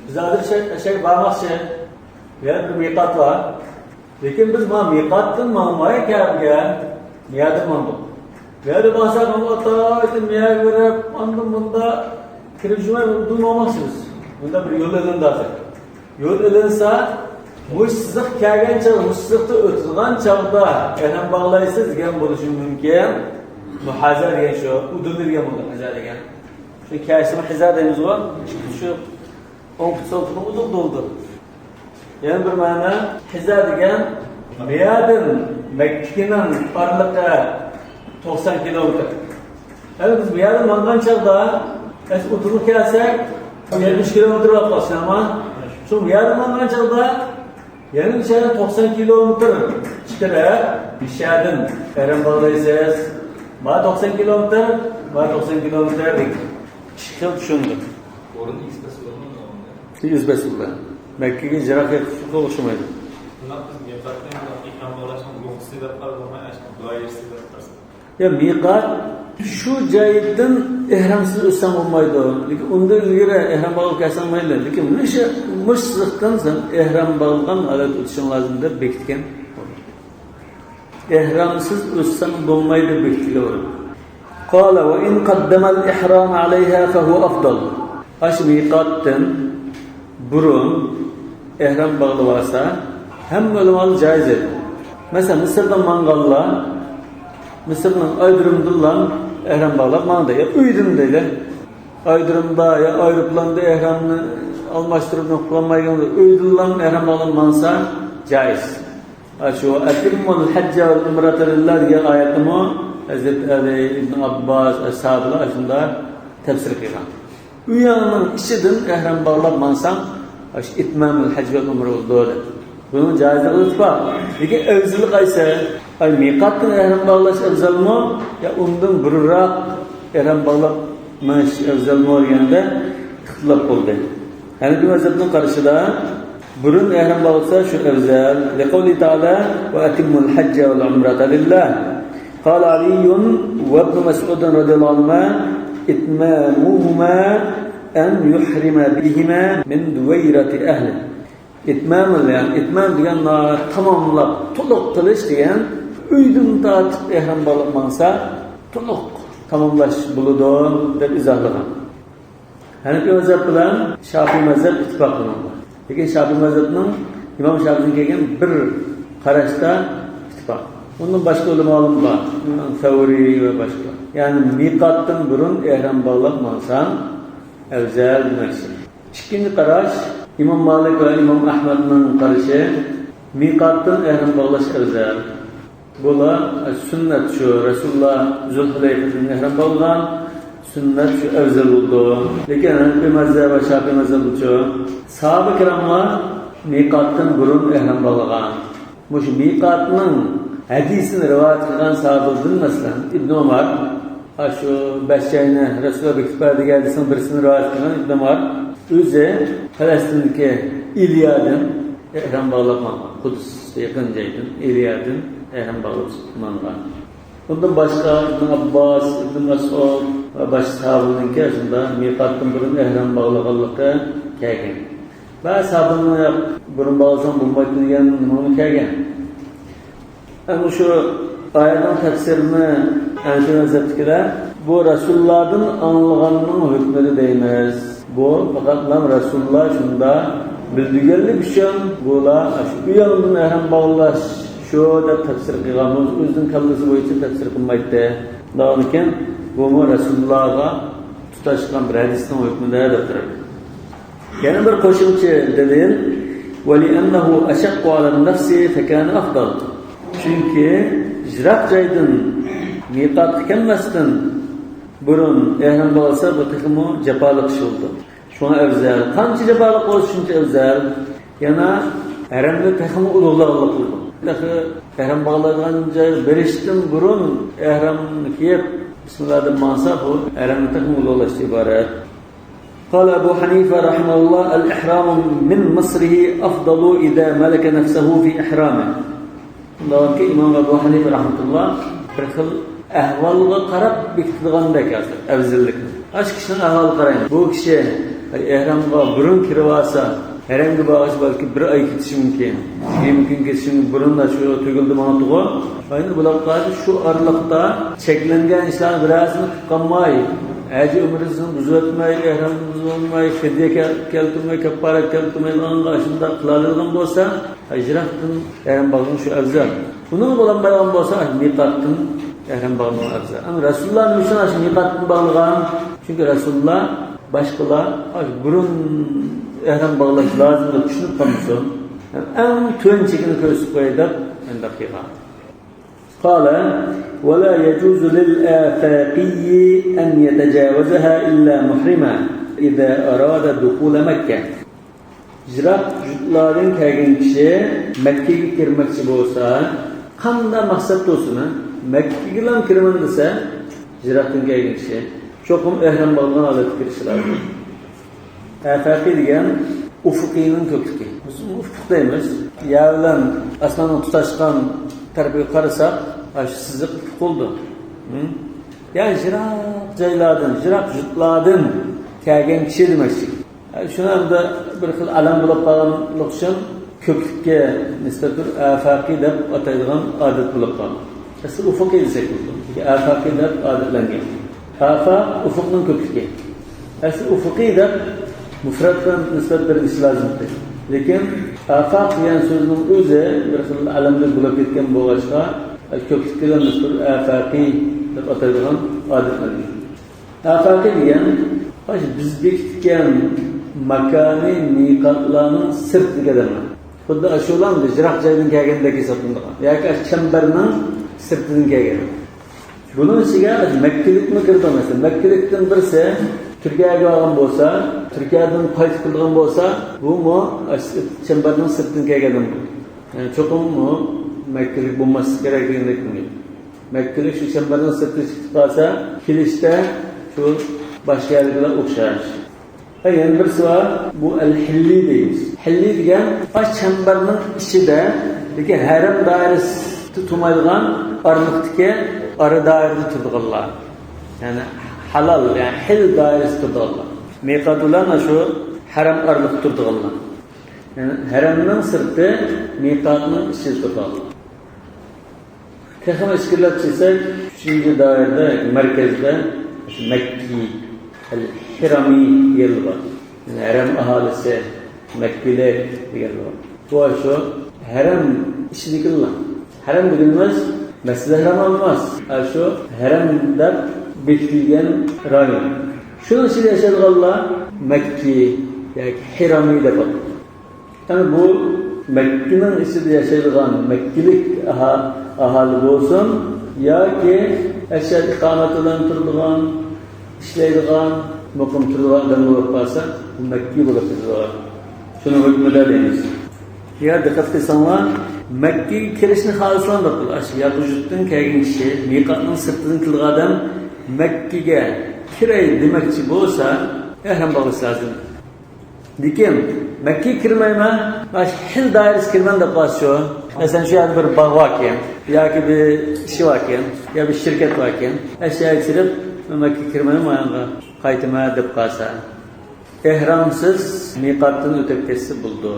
Bizlarda şey barmoqchi. Yani bir miqat var. Lekin biz ma miqatdan ma'noya Ka'baga niyat qildik. Niyat qilsak Allohga niyat berib, bunda kirib jumay bo'lmoqchimiz. Bunda bir yo'l ilindi. Yo'l ilinsa, mushsiq kelgancha, mushsiqda o'tgan chaqda ihrom bog'laysiz degan bo'lishi mumkin. Muhazar degan shu, udul degan bo'ladi, hazar degan. Shu kaysi hizar deymiz-ku, shu 10 udul doldu. Yani bir ma'no hizar degan Miyadin Mekke'nin arlıqı 90 kilometre. Evet biz Miyadin mangan çağda udulu kelsek 70 kilometre vaklasın ama şu Miyadin mangan çağda yani dışarı 90 kilometre çıkırarak Miyadin ihram bağlayacağız. Bana 90 kilometre, bana 90 kilometre dik. Çıkıl düşündü. Orun ispesi olmadı mı? İspesi olmadı. Mekke'ye cerahat oluşmaydı. Ya miqat şu joydan ihramsiz o'tsam bo'lmaydi. Lekin unda ilgari ihrom bog'lab kelsa bo'lmaydi. Lekin mushriqdan so'ng ihrom bog'lagan holat o'tishing lozim deb bekitgan. Ihramsiz o'tsam bo'lmaydi bekitgan. Qala va in qaddama al-ihram 'alayha fa huwa afdal. Ash miqatdan burun ihram bağlasa hem ölümalı caiz edi. Mesela Mısır'da mangalla Mısır'ın aydırımdırlan ihram bağlap manda ya uydumdayla aydırımda ya ayrıplanda ihramını almaştırıp kullanmayın uydurlan ihram bağlanmansa caiz. Şu etimmul hacca vel umrata lillah diye ayetimi Hazreti Ali İbn Abbas ashablar aşında tefsir kılgan. Uyanın işidin ihram bağlanmansan itmamul hacc ve umre oldu. Bunun caizliği var. Lekin afzali qaysi? Ay miqatdan ihrom bog'lash afzalmi? Ya undan burunroq ihrom bog'lash afzalmi deganda ixtilof bo'ldi. Hanafi mazhabning qarashida burun ihrom bog'lasa shu afzal. Liqouli ta'ala va atimmul hajja val umrata lillah. Qala Ali va Ibn Mas'ud radhiyallohu anhuma itmamuhuma en yuhrima bihima min duvayrati ahli. İtmam yani itmam degan tamamlab to'liq qilish degan uydan tortib ihrom bog'lamansa to'liq tamomlash bo'ladi deb izohlagan. Hanafi mazhab bilan Shafiy mazhab ittifoq qilmoqda. Lekin Shafiy mazhabning Imom Shafiy kelgan bir qarashda ittifoq. Bundan boshqa ulamolar bor. Imom Savri va boshqa. Yani miqatdan burun ihrom bog'lamansan Evzel demekçi. İkinci qaraş İmam Malik ve İmam Ahmed'in qarışı miqatdan ehrim bağlaş evzel. Bula sünnet şu Resulullah Zülhüleyfe'den ehrim bağlagan sünnet şu evzel oldu. Lekin Hanefi mezhep ve Şafii mezhep şu sahabe kiramlar miqatdan burun ehrim bağlagan. Bu şu miqatның hadisini rivayet qilgan sahabelerden mesela İbn Ömer şu beşçayni Resulullah bekitip verdiği hadisinin birisini rivayet qilgan İbn Ömer özü Filistin'deki İlyad'ın ehrim bağlagan. Kudüs'e yakın jaydın İlyad'ın ehrim bağlagan. Bundan başka İbn Abbas, İbn Mas'ud ve başka sahabelerninki aslında miqatdan burun ehrim bağlaganlıkka kelgen. Bazı sahabeler burun bağlasan bulmaydı degan nimani kelgen. Ama şu ayetın tefsirini Hanefi mezheptekiler bu Resulullah'ın anılganının hükmleri değmez. Bu fakat Resulullah şunda bildiğinlik için bula şu yanından ehrim bağlaş şu da tefsir kılgamız özün kallası boyunca tefsir kılmaydı. Daha iken bu mu Resulullah'a tutaşkan bir hadisinin hükmünde de durur. Yana bir qo'shimcha dalil وَلِأَنَّهُ أَشَقُّ عَلَى النَّفْسِ فَكَانَ أَفْضَلُ. Çünkü jiroq joydan miqat kelmasdan burun ehrim bo'lsa bu texmo jafoliq ish bo'ldi. Shuna afzal. Qancha jafoliq bo'lsa shuncha afzal. Yana haramda texmo ulug'liqlik bo'ldi. Dahi ehrim bog'lagan joy berishdan burun ehrimni kiyib bismillah deb mansa bu haramda texmo ulug'lashdan iborat. قال أبو حنيفة رحمه الله الإحرام من مصره أفضل إذا ملك نفسه في إحرامه. Ondan ki İmam Ebu Hanife rahmetullah bir xil ahvolga qarab bekitildek yazır, afzallik. Aç kişinin ahvoli qarayın. Bu kishi ihramga burun kirib olsa, herhangi bir ağaç belki bir ay ketishi mumkin. Mümkün ketishi burunla şu tugildi mana tuğu. Ayni bular şu aralıkta cheklangan ishlarni birazini qilmay Hacı ömrünüzün düzeltmeyi, ihramını düzeltmeyi, fidye keltirmeyi, keparet keltirmeyi aşında kılalığın olsa, hicrattın ehrim bağının şu evzel. Bunun olan bayan olsa, miqattın ehrim bağının evzel. Ama Resulullah'ın için aşı miqattın bağlıgan, çünkü Resulullah başkalar, burun ehrim bağlaş lazım da düşünüp kalmışsın. En tön çekini köysüp koyup, en dakika. قال ولا يجوز للآفاقي أن يتجاوزها إلا محرما إذا أراد دخول مكة. Jiroq jutlardan kelgan kishi Makkaga kirmoqchi bo'lsa, qanday maqsad bo'lsin? Makkaga ham kiraman desa, jiroqdan kelgan kishi cho'qim ehrim bo'lgan holatda kirishi lozim. Afaqi degan ufuqiyning ko'kligi. Biz ufuq deymiz. Yer bilan osmonni tutashgan tarafiga qarasak, aşı siziq oldu. Yani jiroq joylardan, jiroq jutlardan kelgan kishi demakchi. Shundan da bir xil alam bo'lib qolganlik uchun ko'plikka nisbatan afaqi deb ataydigan odat bo'lib qolgan. Asl ufuqiy desak bo'ldi. Afaqi deb odatlangan. Afaq ufuqning ko'pligi. Asl ufuqiy deb mufraddan nisbat berilishi lozim. Lekin afaq degan so'zning o'zi bir xil alamda bo'lib ketgan bo'lg'achqa ko'plikdan nisbat afaqi deb ataydigan odatlangan. Afaqi degan biz bekitgan makani miqatlarning sirtiga demak. Xuddi ashulam jiroq joydan kelgandek hisoblanadi. Yoki chambarning sirtidan kelgan. Buning ichiga Makkalikni kirdi. Makkalikdan birisi Turkiyaga olgan bo'lsa, Turkiyadan qaytib kelgan bo'lsa, bu mo chambarning sirtidan kelgan. Yani cho'qim mo Makkalik bo'lmasi kerak degandek bo'lgan. Makkalik shu chambarning sirtidan chiqib qolsa, kelishda shu başka yerlere o'xshash. Yana birisi var, bu al-hilli deymiz. Hilli degan baş chambarning ichida, lekin haram doirasi tutilmaydigan orliqdagi ara doirada turadiganlar. Yani halal, yani hil doirasi turadiganlar. Miqatlar shu haram orliq turadiganlar. Yani haramning sirti miqatning ichida turadiganlar. Texnik iskillat desak, shunga doirada markazda Mekki el-Hirami yeri var. Yani harem ahalisi Mekkiler yeri var. Bu şu harem işi dikillah. Harem dikilmez, mesele harem olmaz. Şu haremler bekleyen rayon. Şunun içinde yaşadıqlar Mekki yani Hirami deb atılır. Yani bu Mekke'nin içinde yaşadıqan Mekkilik ahali olsun yoki ashar iqomat bilan turadigan, ishlaydigan, muqim turadigan odamlar bo'lib qolsa, Mekki bo'lib turadi. Shuni hukmida deymiz. Eğer dikkat qilsanglar, Mekke'ye kirishni xohlasanglar, Yaqujutdan kelgan kishi, miqotning sirtidan kelgan odam Mekke'ga kiray demoqchi bo'lsa, ihrom bog'lash lozim. Lekin Mekke'ye kirmayman, hil doirasiga kirman deb qolsa, masalan shu yerda bir bog' bor ekan, yoki bir ish bor ekan, yo bir shirkat bor ekan, ashyoga kirib Mekke'ga kirmayman, qaytma deb qolsa, ihromsiz miqotdan o'tib ketsa bo'ldi.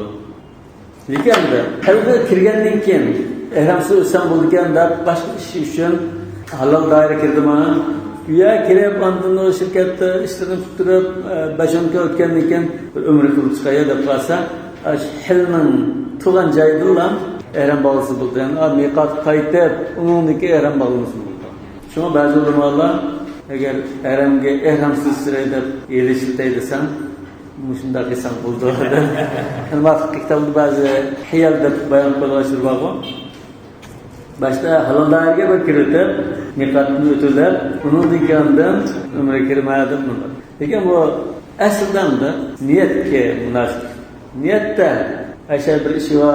Lekin qalbga kirgandan keyin ihramsiz o'tsam bo'lgan deb boshqa ish uchun halol doira kirdimi? Ya kirib ondan o shirkatda ishlarni tutirib, bajonga o'tgandan keyin bir umr qilib chiqay deb qolsa, hilning tug'an joyidan ihrom bog'lasi bo'ldi. Yani miqot qaytib, uningdagi ihrom bog'lasi bo'ldi. Shunga ba'zi ulamolar agar ihramsiz siray deb elishiltay desam, shunday qilsam bo'ldi. Nima kitobda ba'zi hiyal deb bayon qilishlar bor. Başta halol doiraga bir kiritib, miqotni o'tib, uni degandan umra kirmadim. Lekin bu asldan da niyatga munosib. Niyatda ashar bir ish va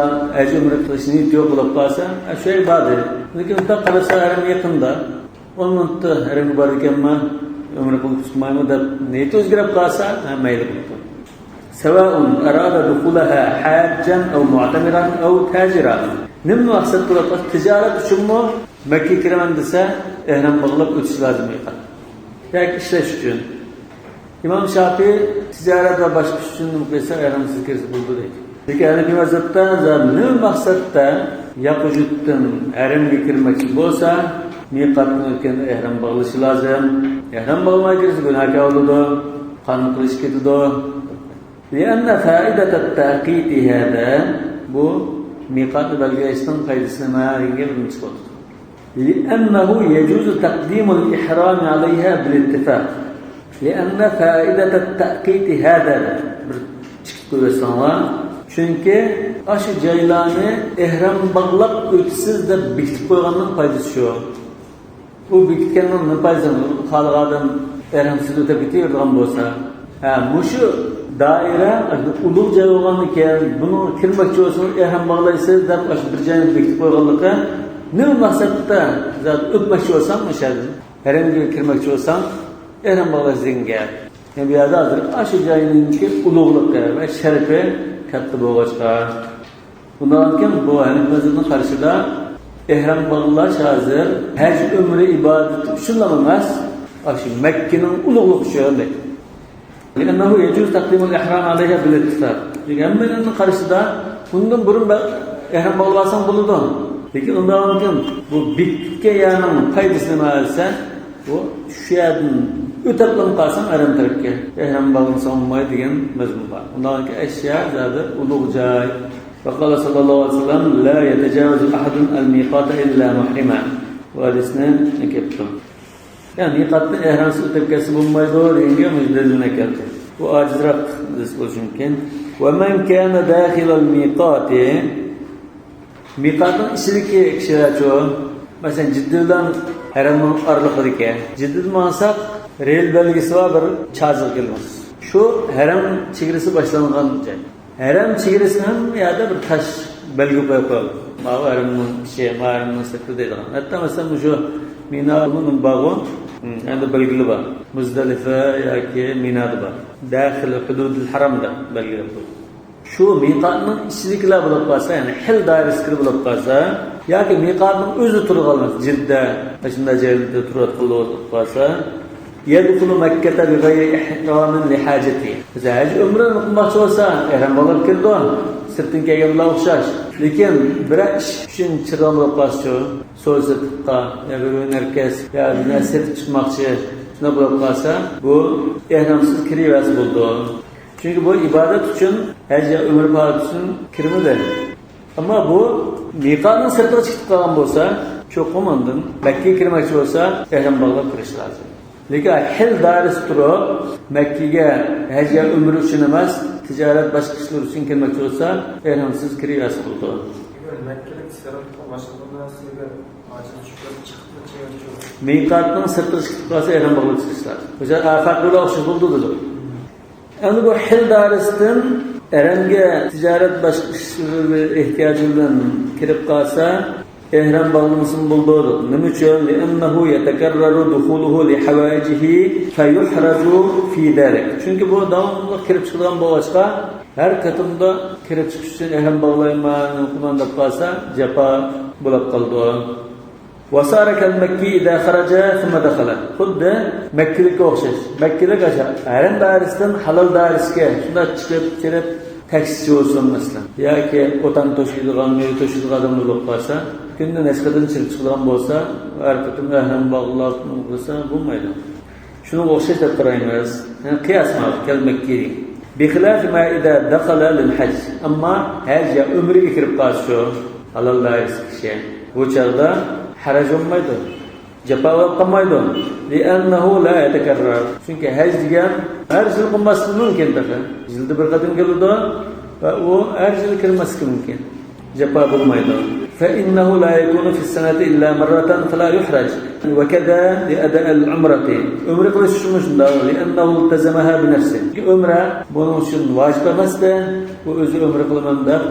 umra qilish niyat yo'q bo'lib qolsa, shu ibodat. Lekin unda qarasa haram yaqinda, o'nda haram bor ekanman, umra qilib chiqmayman deb niyat o'zgarib qolsa, mayli bo'ladi. سواء أراد دخولها حاجا أو معتمرا أو تاجرا نم مقصد قلت تجارة شمو مكي كرمان دسا إهرام بغلب ötüş lazım يقال yani işleş için İmam Şafii ticaret ve başka için mukayese ihramsız kirsi buldu değil. Peki Hanefi mezhepte ne maksatta yapıcıttın ihramga kirmekçi olsa miqatni o'tgan ihrom bog'lashi lozim. Ihrom bog'lamay kirsa gunohga oladi, qanday qilish ketadi. لأن فائدة التأقيت هذا bu miqat belgeleşten faydasını ma'ariga birinchi bo'ldi. لأنه يجوز تقديم الإحرام عليها بالاتفاق. لأن فائدة التأقيت هذا çünkü aşı caylanı ihram bağlap ötüsüz de bitip koyganın faydası şu. Bu bitkennin ne faydası? Xalq adam ihramsız ötüp bitiyordan bolsa, muşu daire ulug' joy bo'lgandan buni kirmoqchi bo'lsa ihrom bog'laysiz deb bir joyni bekitib qo'yganlikqa nima maqsadda zot o'tmoqchi bo'lsam o'shadi haramga kirmoqchi bo'lsam ihrom bog'lash degan gap. Yani bu yerda hozir shu joyninki ulug'ligi va sharafi katta bo'lg'achqa bundan keyin bu Hanifazning qarshida ihrom bog'lash hozir haj umri ibodati uchun emas, shu Makkaning ulug'ligi uchun. لأنه يجوز تقديم الإحرام عليها بالاتفاق. Çünkü karşıda bundan burun ihram bağlasan buludun. Peki ondan sonra bu bitke yanın faydasını alırsan, bu şu yerden öteplen kalsan ihram tarafke. İhram bağlasan olmayı diyen mezmun var. Ondan sonra eşya zaten ulug' joy. Ve kâle sallallahu aleyhi ve sellem la yetecavüzü ahadun el-miqata illa muhrima. Bu hadisini nekeptim. Yani miqatni ihramsiz o'tib ketsa bo'lmaydi degan mujdaline keldi. Bu ajizroq bo'lishi mumkin. Va man kana dakhilal miqati miqatning ichidagi kishilarcho, masalan, Jiddadan haramning oralig'ida Jiddadan maqsad rel belgisi va bir chazig kelmas. Shu haram chegarasi boshlangan joy. Haram chegarasi ham yerda bir tash belgi qo'yib qo'yilgan. Mana haramning ichi, haramning sirti deydigan. Hatta masalan shu Mina'nın bağı عنده belgili var. Muzdalife yoki Mina'da var. Daxil hududul haramda belgili var. Şu miqatning ichidagilar bo'lib qolsa, ya'ni hil doirasida bo'lib qolsa, yoki miqatning o'zi turgan Jidda, shunday joyda turib qolsa, yadkhulu Makkata bi ghayri ihramin li hajati. Zaj umra qilmoqchi bo'lsa, ihrom bo'lib kirdi. Sirtin kelganlar o'xshash. Lekin bir ish uchun chiroq bo'lib qolsa, so'zlikqa yoki narkes yoki nasib chiqmoqchi, shuna bo'lib qolsa, bu ihromsiz kirivasi bo'ldi. Çünkü bu ibadet için, haj ya umr faoliyati uchun kirmadi. Ama bu miqatning sirtiga chiqib qolgan bo'lsa, cho'qim ondan Makkaga kirmoqchi bo'lsa, ihrom bog'lab kirish lozim. Lekin hil daris turib Makkaga hajga umr uchun emas, tijorat boshqa ishlar uchun kelmoqchi bo'lsa, ehramsiz kirasiz bo'ldi. Makkalik sirotga boshqa narsaga hojat chiqib Miqatning sirtga chiqib qolsa ehram bog'lab chiqishlar. O'sha farqli o'xshash bo'ldi dedi. Endi bu hil darisdan ehramga tijorat boshqa ishlar ehtiyoji bilan kirib qolsa, ehram bog'lamasın buldu. Nima uchun? Li'annahu yatakarraru dukhuluhu li hawaijihi fayuhrazu fi dalik. Çünkü bu davamlı kirib chiqadigan bo'lsa, her katında kirib chiqish uchun ehram bog'layman, qilmandab qolsa, japa bo'lib qoldi. Wasara kal-Makki idha kharaja thumma dakhala. Xuddi Makkilikka o'xshash. Makkilik aşa ehram darisdan halol darisga shunda chiqib kirib taksichi bo'lsin masalan. Yoki o'tan to'shiydigan, meri to'shiydigan odam bo'lib qolsa, kunda nashqadan chiqib chiqadigan bo'lsa, har qatim ehram bog'lab qilsa bo'lmaydi. Shuni o'xshash deb qaraymiz. Qiyos kal-Makki. Bixilaf ma idha dakhala lil-hajj. Ammo haj ya umriga kirib qolsa, halol daris kishi. Bu chaqda haraj olmaydi. Japa qilmaydi. Li'annahu la yatakarrar. Chunki haj degan har yil qilmaslik mumkin taqa. Yilda bir qatim keladi va u har yil kirmasligi mumkin. Japa bo'lmaydi. Fa innahu la yakunu fi as-sanati illa marratan fala yuhraj. Wa kada li ada' al-umrati. Umra qilish uchun shunda, li'annahu iltazamaha bi nafsihi. Umra buning uchun vojib emasdi. U o'zi umra qilaman deb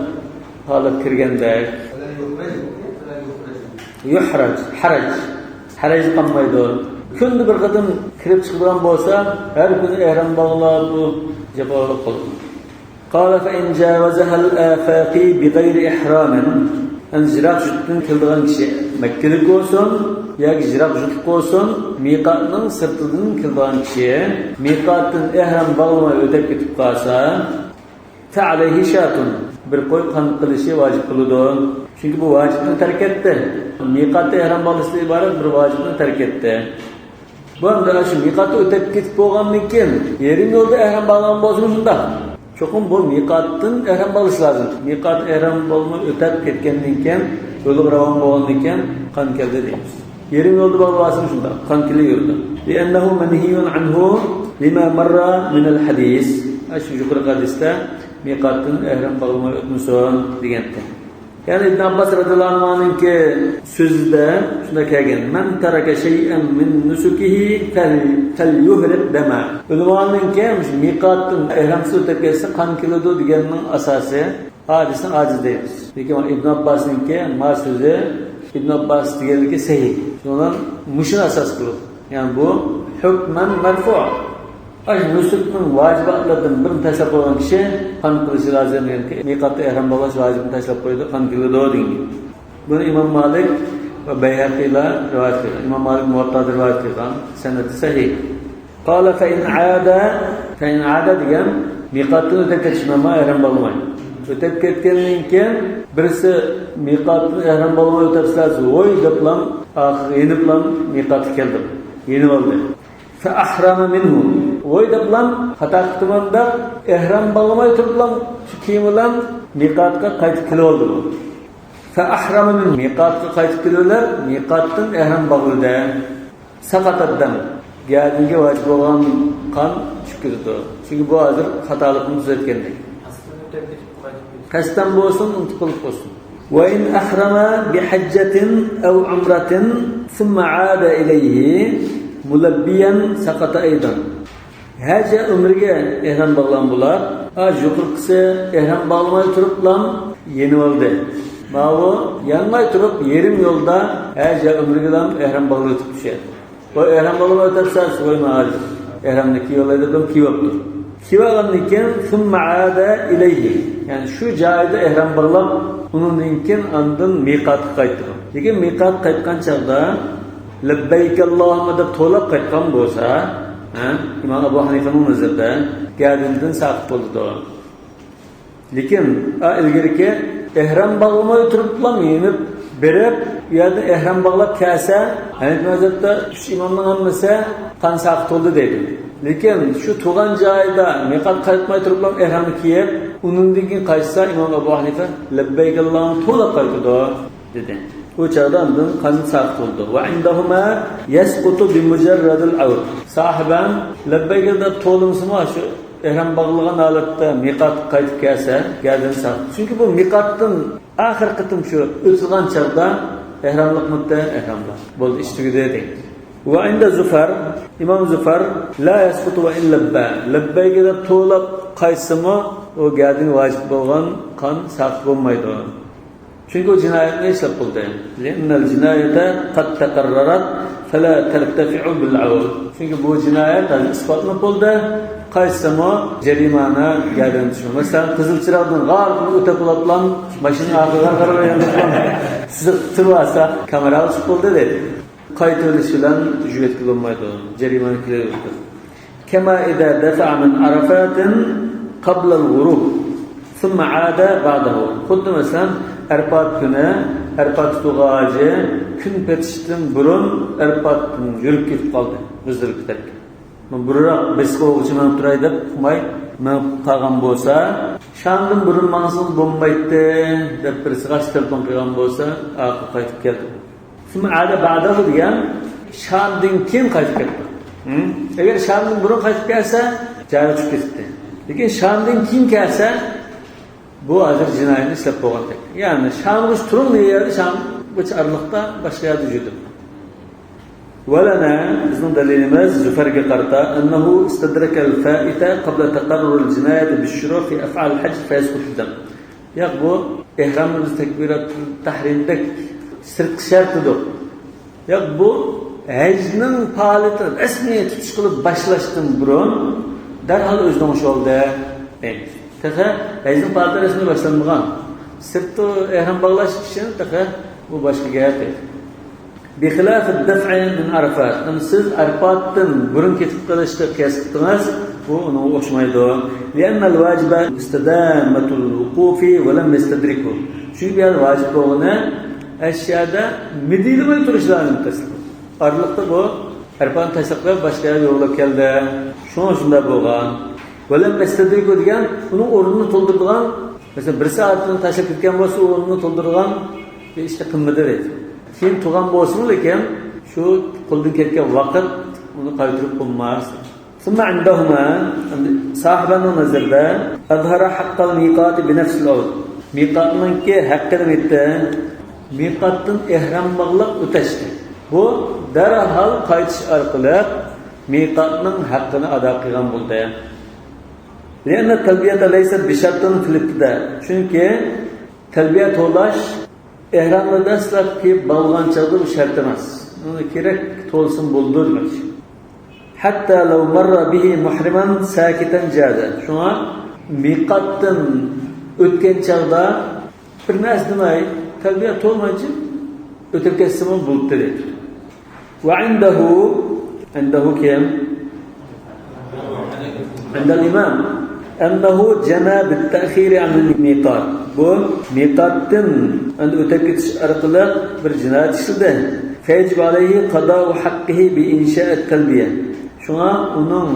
holat kirganda yuhraj, haraj qilmaydi. Kunda bir qatim kirib chiqadigan bo'lsa, har kuni ehram bog'lab bu javob qiladi. Qala fa in jawazaha al-afaqi bighayri ihramin. Anjiraq jutdan keldigan kishi Makkalik bo'lsin, yoki jiraq jutib bo'lsin, miqatning sirtidan keldigan kishi miqatdan ehram bog'lamay o'tib ketib qolsa, fa alayhi shatun. Bir qo'y qan qilishi vojib bo'ladi. Çünkü bu vacibni terk etti. Miqatda ehram bog'lashdan iborat bir vacibni terk etti. Bu hamda shu miqatda o'tib ketib bo'lgandan keyin yerim yo'lda ehram bog'lagan bo'lsa shunda. Cho'qim bu miqatdan ehram bog'lash lozim. Miqat ehram bo'lmay o'tib ketgandan keyin, yo'lda ravon bo'lgandan keyin qan keldi deymiz. Yerim yo'lda bog'lasin shunda, qan kelib yurdi. Li'annahu manhiyun anhu lima marra min al-hadis. Shu yuqori hadisda miqatdan ehram bog'lamay o'tmasin degandir. Yani İbn Abbas radhiyallahu anh'ınki sözde şuna kelgan: "Men taraka şey'en min nusukihi falyuhriq dama." Ulamaninki miqatdan ehramsiz o'tib ketsa qan keladi deganning asosi hadisdan ojiz deymiz. Lekin İbn Abbasninki ma so'zi İbn Abbas deganligi sahih. Shundan mushun asos qilib. Yani bu hukman marfu'. Ay nusukning vajibatlaridan birini tashlab qo'ygan kishi qan qilishi lozim ekan. Miqatda ehram bog'lash vojibini tashlab qo'ydi, qan qiladi degan. Buni Imom Malik va Bayhaqiylar rivoyat qilgan. Imom Malik Muvattada rivoyat qilgan, sanadi sahih. Qala fa in aada degan miqatdan o'tib ketishmama ehram bog'lamaydi. O'tib ketgandan keyin birisi miqatdan ehram bog'lamay o'tibsa, voy deblam, yeniblam miqatga keldi. Yenib oldi. Fa ahrama minhu. O'ydablam xato qilmanda ehram bog'lamay turiblam shu kiyim bilan miqatga qaytib kelib oldi bu. Fa ahrama min miqatga qaytib keldilar, miqatdan ehram bog'ladi. Saqataddan gadinga vojib bo'lgan qon chiqdi. Chunki bu hozir xatolikni tuzatgandek. Qasddan bo'lsin, unutib bo'lsin. Wa in ahrama bi hajjatin aw umratin thumma aada ilayhi mulabbiyan saqata aydan. Hajja umriga ehram bog'lan bular. Yuqorqisi ehram bog'lamay turiblam yenib oldi. Mavu yanmay turib yerim yo'lda hajja umriga ehram bog'lab tushadi. Bu ehram bog'lamay tursa so'ymaydi. Ehramni kiyolaydigan kiyibdi. Kiyogandan keyin summa aada ilayhi. Yani şu joyda ehram bog'lab, undan keyin andin miqatga qaytdi. Lekin miqat qaytgan chaqda labbayk Allohumma deb to'lab qaytgan bo'lsa, İmam Abu Hanifa'nın nazarida gadindan saqit bo'ldi. Lekin ilgirki ehram bog'lamay turiblam yenib berib, u yerda ehram bog'lab kelsa, Hanifa mazhabda shu imomning hammasi qan saqit bo'ldi deydi. Lekin shu tug'an joyda miqat qaytmay turiblam ehramni kiyib, undan keyin qaytsa Imom Abu Hanifa labbayk Allohumma to'lab qaytdi dedi. O çağda andın qan saqit bo'ldi. Va indahuma yasqutu bi mujarradil awd. Sahiben labbaygada to'limsimi shu ehram bog'lagan holatda miqat qaytib kelsa, geldiğini sağ. Çünkü bu miqatdan ahir qitim shu o'tilgan chaqda ehramlik muddat ehramda. Bo'ldi ish tugadi deydi. Ve inde Zufar, İmam Zufar la yasqutu ve in labba. Labbaygada to'lab qaysimi o geldiğini vacip bo'lgan kan saqit bo'lmaydi. Çünkü o cinayetni ishlab qildi. Li'annal jinayata qad taqarrarat fala tartafi'u bil 'awd. Çünkü bu cinayet isbotlanib bo'ldi. Qaysimi jarimani geldiğini düşünüyor. Mesela Kızılçırak'tan g'aribni o'tib oladigan mashina orqaga qarab siz tursa kamera olib bo'ldi dedi. Qaytilish bilan juvet qilinmaydi. Jarimani qilyapti. Kama idza dafa'a min Arafatin qabla al-ghurub thumma 'ada ba'dahu. Xuddi masalan Arfat kuni, Arfat tuğacı kun petishdan burun Arfatdan yurib ketib qoldi. Bizdirib ketdi. Buraq besqo'g'uchi men turay deb qilmay men qolgan bo'lsa, shamdan burun manzil bo'lmaydi deb birisi g'ash telefon qilgan bo'lsa, aqib qaytib keldi. Thumma 'ada ba'dahu degan shamdan keyin qaytib ketdi. Agar shamdan burun qaytib kelsa, jari tushib ketdi. Lekin shamdan keyin kelsa, bu hozir jinoyatni ishlab qo'ygan. Ya'ni shamg'ish turib deydi, sham arliqda boshqa yerda yurdi. Valana bizning dalilimiz Zufarga qarata annahu istadraka al-fa'ita qabla taqarrur al-jinayat bi-shuru' fi af'al al-hajj fa yasqut ad-dam. Ya bu ihramimiz takbirat tahrimda sirq shartidir. Ya bu hajning faoliyati rasmiy tutish qilib boshlashdan burun darhol o'zidan o'sholdi. Taqa hajning faoliyati rasmiy boshlanmagan. Sirtda ihrom bog'lash uchun taqa bu boshqa gap. بخلاف الدفع من عرفات. Siz Arfatdan burun ketib qolishda kasbdingiz, bu uni o'xshamaydi. لأن الواجب استدامة الوقوف ولم يستدركه. Çünkü bir vacib bo'lgani aşağıda midilmay turishlarni tasdiq. Arliqda bu Arfat tasdiqlab boshqa yo'lga keldi. Shunda bo'lgan. ولم يستدركه degan uning o'rnini to'ldirgan, mesela 1 soatdan tashlab ketgan bo'lsa, o'rnini to'ldirgan işte qimmatdir. Kim tuğan bo'lsin lekin shu qo'ldan ketgan vaqt uni qaytarib qo'ymas. Thumma indahuma sahibaning nazarda azhara haqqal miqat bi nafs al-awd. Miqatninki haqqini aytdi. Miqatdan ihrom bog'lab o'tashdi. Bu darhol qaytish orqali miqatning haqqini ado qilgan bo'ldi. Lianna talbiyata laysa bi shartin fil ibtida. Chunki talbiya to'lash ehramda dastlabki bo'lgan chog'da bu shart emas. Uni kerak to'lsin bo'ldi demak. Hatta law marra bihi muhriman sakitan jaza. Shuna miqatdan o'tgan chog'da bir narsa demay, talbiya to'lmaychi o'tib ketsa ham bo'ldi dedi. Va indahu kim? Inda al-imam annahu jana bit-ta'khir 'an al-miqat. Bu miqatdan o'tib ketish orqali bir jinoyat ishida. Fayjib alayhi qada'u haqqihi bi insha'i talbiya. Shuna uning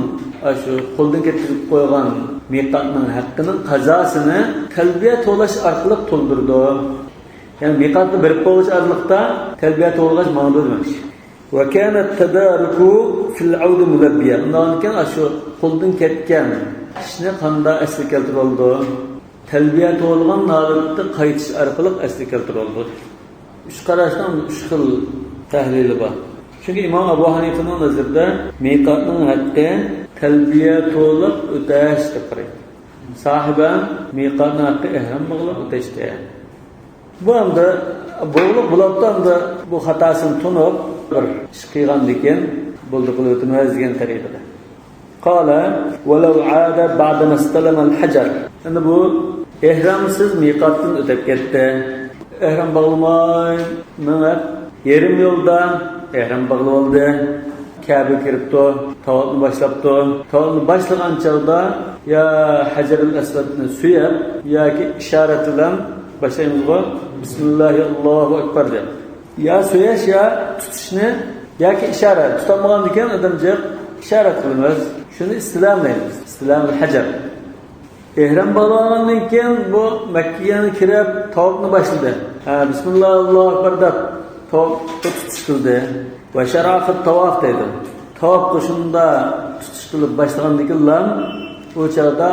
shu qo'ldan ketirib qo'ygan miqatning haqqining qazosini talbiya to'lash orqali to'ldirdi. Yani miqatni berib qo'yish orqali talbiya to'lash ma'lum demak. Va kana at-tadaruku fil 'awd mulabbiya. Undan keyin shu qo'ldan ketgan ishni qanday asli keltirildi? Talbiya to'lgan holatda qaytish orqali asli keltirildi. Üç qarashdan üç xil tahlili bor. Çünkü İmam Abu Hanifa'nın nazarida miqatning haqqi talbiya to'lib o'tash deb qaraydi. Sahiban miqatning haqqi ihrom bog'lab o'tashdi. Bu anda bo'libdi bu xatosini tunib bir ish qilgan ekan, bo'ldi qilib o'tmas degan tariqada. Qala walau 'ada ba'da mastalama al-hajar. Endi bu ihramsiz miqatdan o'tib ketdi. Ihrom bog'lamay, mana yerim yo'lda ihrom bog'lab oldi. Kabe kiribdi, tavafni boshlabdi. Tavafni boshlagan chog'da ya Hajarul Aswadni suyab yoki ishorat bilan boshlaymiz. Bismillahirrohmanirrohim Allohu akbar deb. Ya suyash ya tutishni yoki ishorat. Tutamagan ekan odamcha ishorat qilamiz. Shuni istilom deymiz. Istilomul hajar. Ihrom bog'lagandan keyin bu Makkaga kirib tavafni boshladi. Bismillahirrohmanirrohim Allohu akbar deb tavaf qildi. Va sharafat tavof dedi. tavaf qo'shinda tutish qilib boshlagandikilar, o chog'da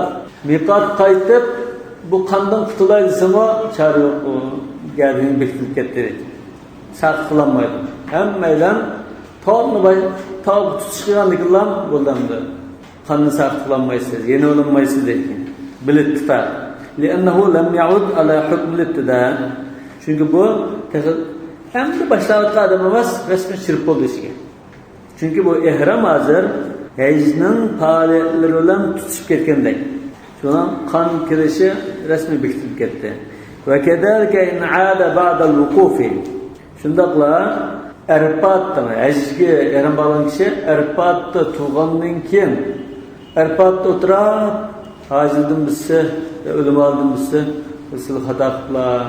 miqot qaytib bu qandan qutulay desimi chora yo'q, u gardini bekitilib ketdi. Saq qilolmaydi. Hammadan tavaf tutish qilgandikilar bo'ldamdi. Qanni saq qilolmaysiz, yeni o'linmaysiz degan. Bil ittifoq. Li'annahu lam ya'ud ala hukm al-ibtida. Çünkü bu hem de başlangıçta adam emas, resmen şirk oldu işe. Çünkü bu ihram hazır hecnin faaliyetleri bilan tutuşup ketgandek. Şuna kan kirişi resmi bitilib ketdi. Ve kedalika in aada ba'da al-wuqufi. Şundaqla Arfat'ta hecga ihram bağlan kişi Arfat'ta turgandan keyin Arfat'ta o'tirib hacildim bizse, ölüm aldım bizse, sil xataqlar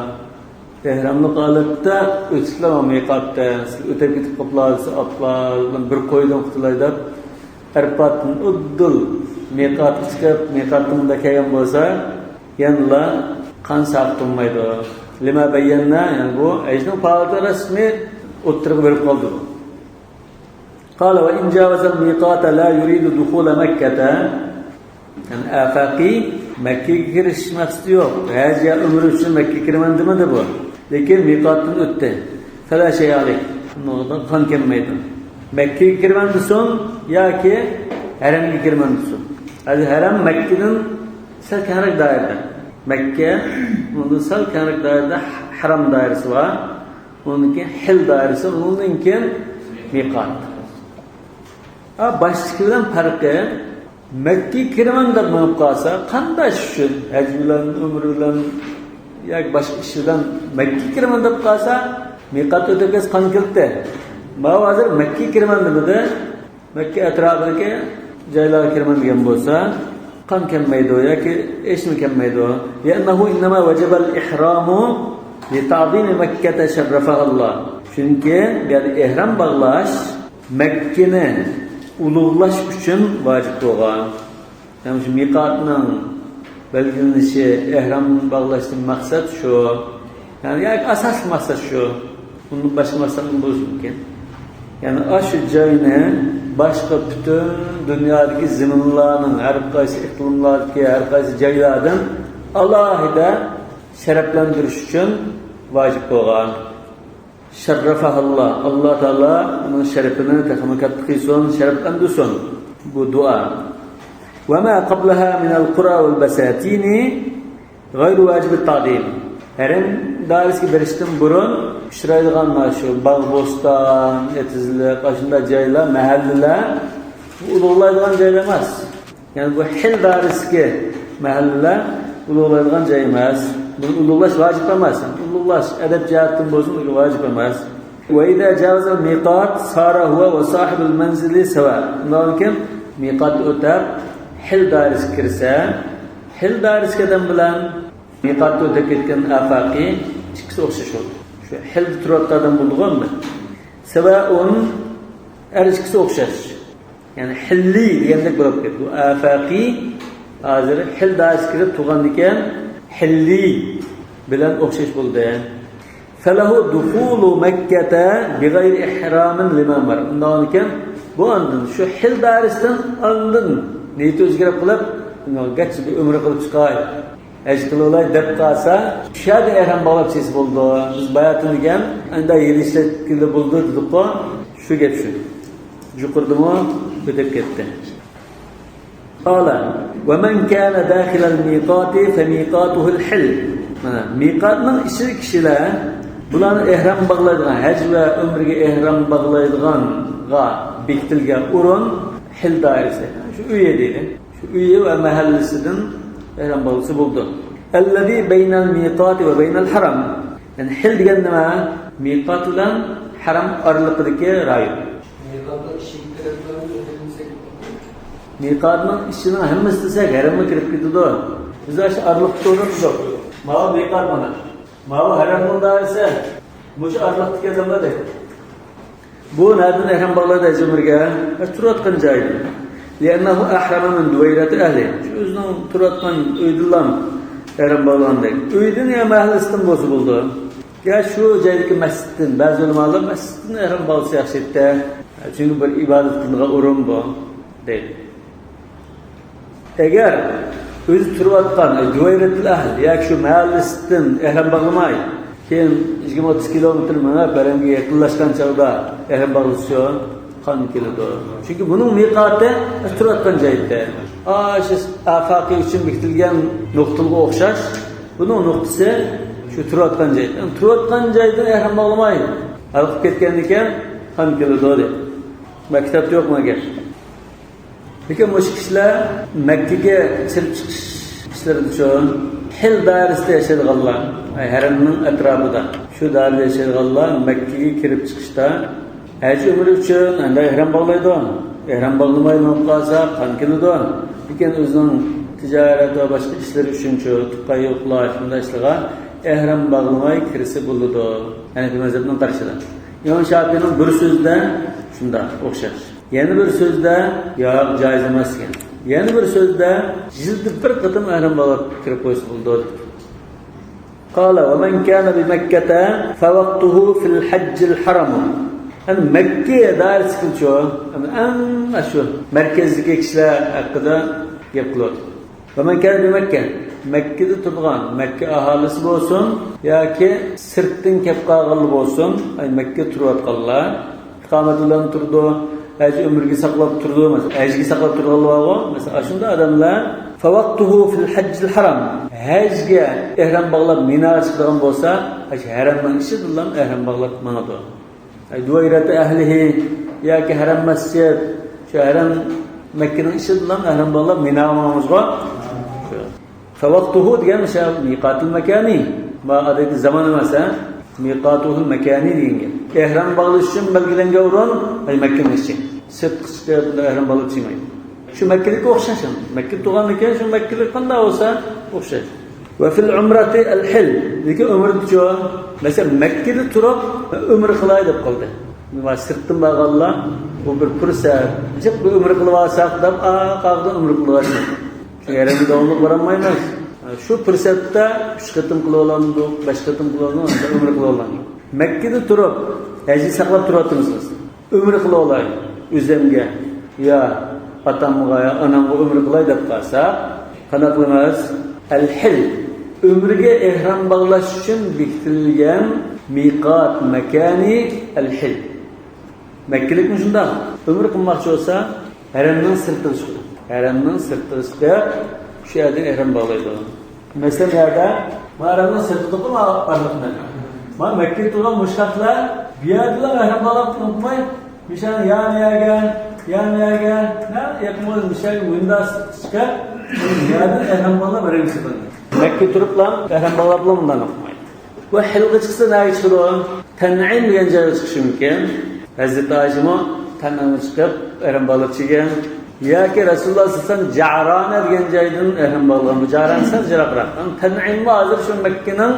ehramlık alıpta ötükleme miqatda ötep gitip qoplarsa atlardan bir qo'ydan qutulayda Arfat'ın uddul miqat chiqib miqatında kelgan bo'lsa yanla qan saqtilmaydi. Lima bayyana, yani bu ejning faoliyati rasmi o'ttirib berib qoldi. Qala va in jawaza al-miqata la yuridu dukhula Makkah. Yani afaqi Mekke'ye girish maqsadi yo'q. Hajga umri uchun Mekke'ye kiraman demadi bu. Lekin miqatdan o'tdi. Fala shay alayk. Bundan qon kelmaydi. Mekke'ye kirman desin yoki haramga kirman desin. Hadi haram Mekke'dan sal kenarlik doirada. Mekke bundan sal kenarlik doirada haram doirasi var. Onunki hil doirasi, onunki miqat. Baştakidan farqi Mekke'ye kirman deb bo'lib qolsa, qanday shu haj bilan, umr bilan yoki boshqa ish bilan Mekke'ye kirman deb qolsa, miqat o'tagach qon kirdi. Ma hozir Mekke'ye kirman dedi. Mekke atrofidagi joylarga kirman degan bo'lsa, qon kelmaydi yoki ishmi kelmaydi. Ya'nahu innama wajaba al-ihramu li ta'zim Makkah sharrafaha Allah. Chunki yani ihram bog'lash Mekkeni ulug'lash uchun vojib bo'lgan. Yani shu miqatning belgilanishi, ihrom bog'lashning maqsad shu. Yani asosiy maqsad shu. Bunun boshqa maqsad bo'lishi mumkin. Yani aşı joyni boshqa butun dunyodagi zaminlarning har qaysi iqlimlardagi har qaysi joylardan alohida sharaflantirish uchun vojib bo'lgan. Şerrefahallah. Allah Teala onun şerefini tekamükat kılsın, şereflendirsin. Bu dua. Ve ma qablaha min al-qura wal basatini gayru vacib at-ta'dim. Haram dairesiga berishdan burun ishlaydigan şu bog' bo'ston, etizlik, ashunday joylar, mahallalar ulug'laydigan joylar emas. Yani bu hil dairesiga mahallalar ulug'laydigan joy emas. Bunu ulug'lash vojib emas. Ulug'lash adab jihatdan bo'lsin, vojib emas. Ve idza jawaza al-miqat sara huwa wa sahib al-manzili sawa. Undan keyin miqat o'tab hil dairesiga kirsa, hil dairesidan bilan miqatda o'tib ketgan afaqi ikkisi o'xshash bo'ldi. Shu hil turotdan bo'lganmi? Sawaun har ikkisi o'xshash. Yani hilli degandek bo'lib ketdi. Bu afaqi hozir hil dairesiga kirib turgan ekan, hilli bilan o'xshash bo'ldi. Falahu dukhulu Makkah bighayri ihramin liman mar. Undan keyin bu andin shu hil dairesidan andin niyat o'zgarib qilib, gach bir umr qilib chiqay. Haj qilolay deb qolsa, shad ihrom bog'labsiz bo'ldi. Biz bayatinigan anda yilishlikli bo'ldi dedi-ku, shu gap shu. Juqurdimi, o'tib ketdi. Qala va man kana dakhil al-miqati fa miqatuhu al-hil. Mana miqatning ichki kishilar bularni ihrom bog'laydigan, haj va umrga ihrom bog'laydiganga bekitilgan o'rin hil doirasi. Shu uy deydi. Shu uy va mahallasidan ihrom bog'lasi bo'ldi. Allazi baynal miqati va baynal haram. Yani hil degan nima? Miqat bilan haram oralig'idagi rayon. Miqatning ishini hammasi desak, haramga kirib ketadi. Biz ash arliqda turamiz. Mava miqat mana. Mava haramning doirasi. Mush arliqda kelganlar. Bu nereden ihram bog'laydi umrga? Turayotgan joyda. Li'annahu ahrama min duwayrati ahli. Shu o'zining turayotgan uydilan ihrom bog'landik. Uydan ya mahallasidan bo'lsa bo'ldi. Ya shu joydagi masjiddan, ba'zi ulamolar masjiddan ihrom bog'lasa yaxshi edi. Çünkü bir ibadet kılga urun bu değil. Eğer öz turvatkan Cüveyretil Ahl yoki şu mahallesidan ehram bağlamay keyin 20-30 kilometr mana baranga yaqinlashgan chog'da ehram bag'lashgan qon keladi. Chunki buning miqoti turvatgan joyda. Shu afaqiy uchun bekitilgan nuqtaga o'xshash. Buning nuqtasi shu turvatgan joyda. Turvatgan joyda ehram bağlamay alqib ketgan ekan qon keladi deb. Maktabda yo'q magar. Lekin bu kişiler Mekke'ye çıkıp çıkış işleri için Hil dairesinde yaşadılar. Haramın etrafında. Şu dairede yaşadılar. Mekke'ye girip çıkışta Hacı ömrü için anda ihram bağlaydı. İhram bağlamayı noktaza kankılıdı. Lekin özünün ticaret ve başka işleri için tıpkı yoklar, şunda işler ihram bağlamayı kirisi buldu. Yani bir mezhebinin karşıda. İmam Şafii'nin bir sözde şunda okşar. Yeni bir sözde ya caiz emas ekan. Yeni bir sözde jildi bir qatim ihrom bağlab kirib qo'yish bo'ldi. Qala va man kana bi Makkata fa waqtuhu fil hajjil haram. Hani Mekke dairesi kılço, ama şu merkezdeki kişiler hakkında yapılıyor. Ve men kana bi Mekke, Mekke'de turgan Mekke ahalisi olsun ya ki sırtın kep qağılı olsun, ay Mekke turayotganlar, iqametullan turdu. Hacı ömürge saklap turdu mesela. Hacı saklap turganlar var. Mesela şunda adamlar fawaqtuhu fil hajjil haram. Hacga ihram bağlab Mina'ga chiqadigan bo'lsa, haramdan ishidilan ihram bağlab manadi. Duvayrati ahlihi yoki haram masjid, shu haram Mekkening ishidilan ihram bağlab Mina'ga manamizga. Fawaqtuhu degan o'sha miqatul makani. Ma adati zaman emas, miqatuhul makani degan. Ihram bağlash uchun belgilangan o'rin Mekkening ichi. Sırt qisqa ihram bağlab chiqmaydi. Şu Mekke'deki o'xshash. Mekke tug'an ekan, shu Mekke'lik qanday bo'lsa o'xshash. Va fil umrati al-hil. Lekin umrchi, mesela Mekke'de turib umr qilay deb qoldi. Va sirtdan bag'allar bu bir fursat. Jiq bir umr qilib olsak deb, qaqda umr qilib olsak. Shu yerga davomli boramaymiz. Shu fursatda 3 qatim qilib olandik, 5 qatim qilib olandik, umr qilib olandik. Mekke'de turib hajni saqlab turyapsizsiz. Umr qilib olay o'zimga ya atamga ya anamga umr qilay deb qalsa, qanday qilamiz? Al-hil umrga ihrom bog'lash uchun bekitilgan miqat makani al-hil. Mekkelikmi shunda? Umr qilmoqchi bo'lsa, haramdan sirtga chiqadi. Haramdan sirtga chiqib, shu yerda ihrom bog'laydi. Masalan, yerda haramdan sirtga turma arliqdan. Ma Mekke'de turgan mushriklar bu yerda ihrom bog'lab turmay, misal yaniyaga ne yapmalı misal Windows çıkar, yerda ihrom bog'lab birinchi bo'ladi. Mekke turiblar, ihrom bog'lab bundan o'qmaydi. Bu hilga chiqsa nega chiqadi? Tan'im degan joyga chiqishi mumkin. Hazrat Oysha Tan'imga chiqib ihrom bog'lab chiqqan. Yoki Rasululloh sallallohu alayhi vasallam Ja'rana degan joydan ihrom bog'lagan. Bu Ja'rana jiroqroq. Tan'imga hozir shu Mekkening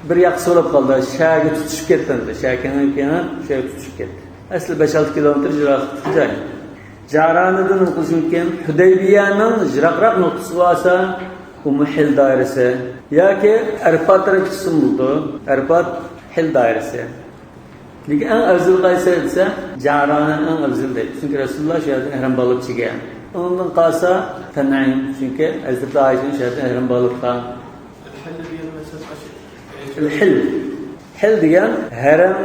bir yaxshi bo'lib qoldi. Shaga tutishib ketdi. Shakening keyin shaga tutishib ketdi. Asli 5-6 kilometr jiroq joy. Ja'ranadan o'qish mumkin. Hudaybiyaning jiroqroq nuqtasi bo'lsa bu Hil dairesi. Yoki Arfat tarafçısı buldu. Arfat Hil dairesi. Lekin en afzal qaysi esa Ja'rana en afzal deydi. Çünkü Rasululloh shu yerda ihrom bog'lab chiqqan. Ondan qolsa Tan'im, çünkü Hazrat Oysha shu yerda ihrom bog'lab qolgan. Hil degan haram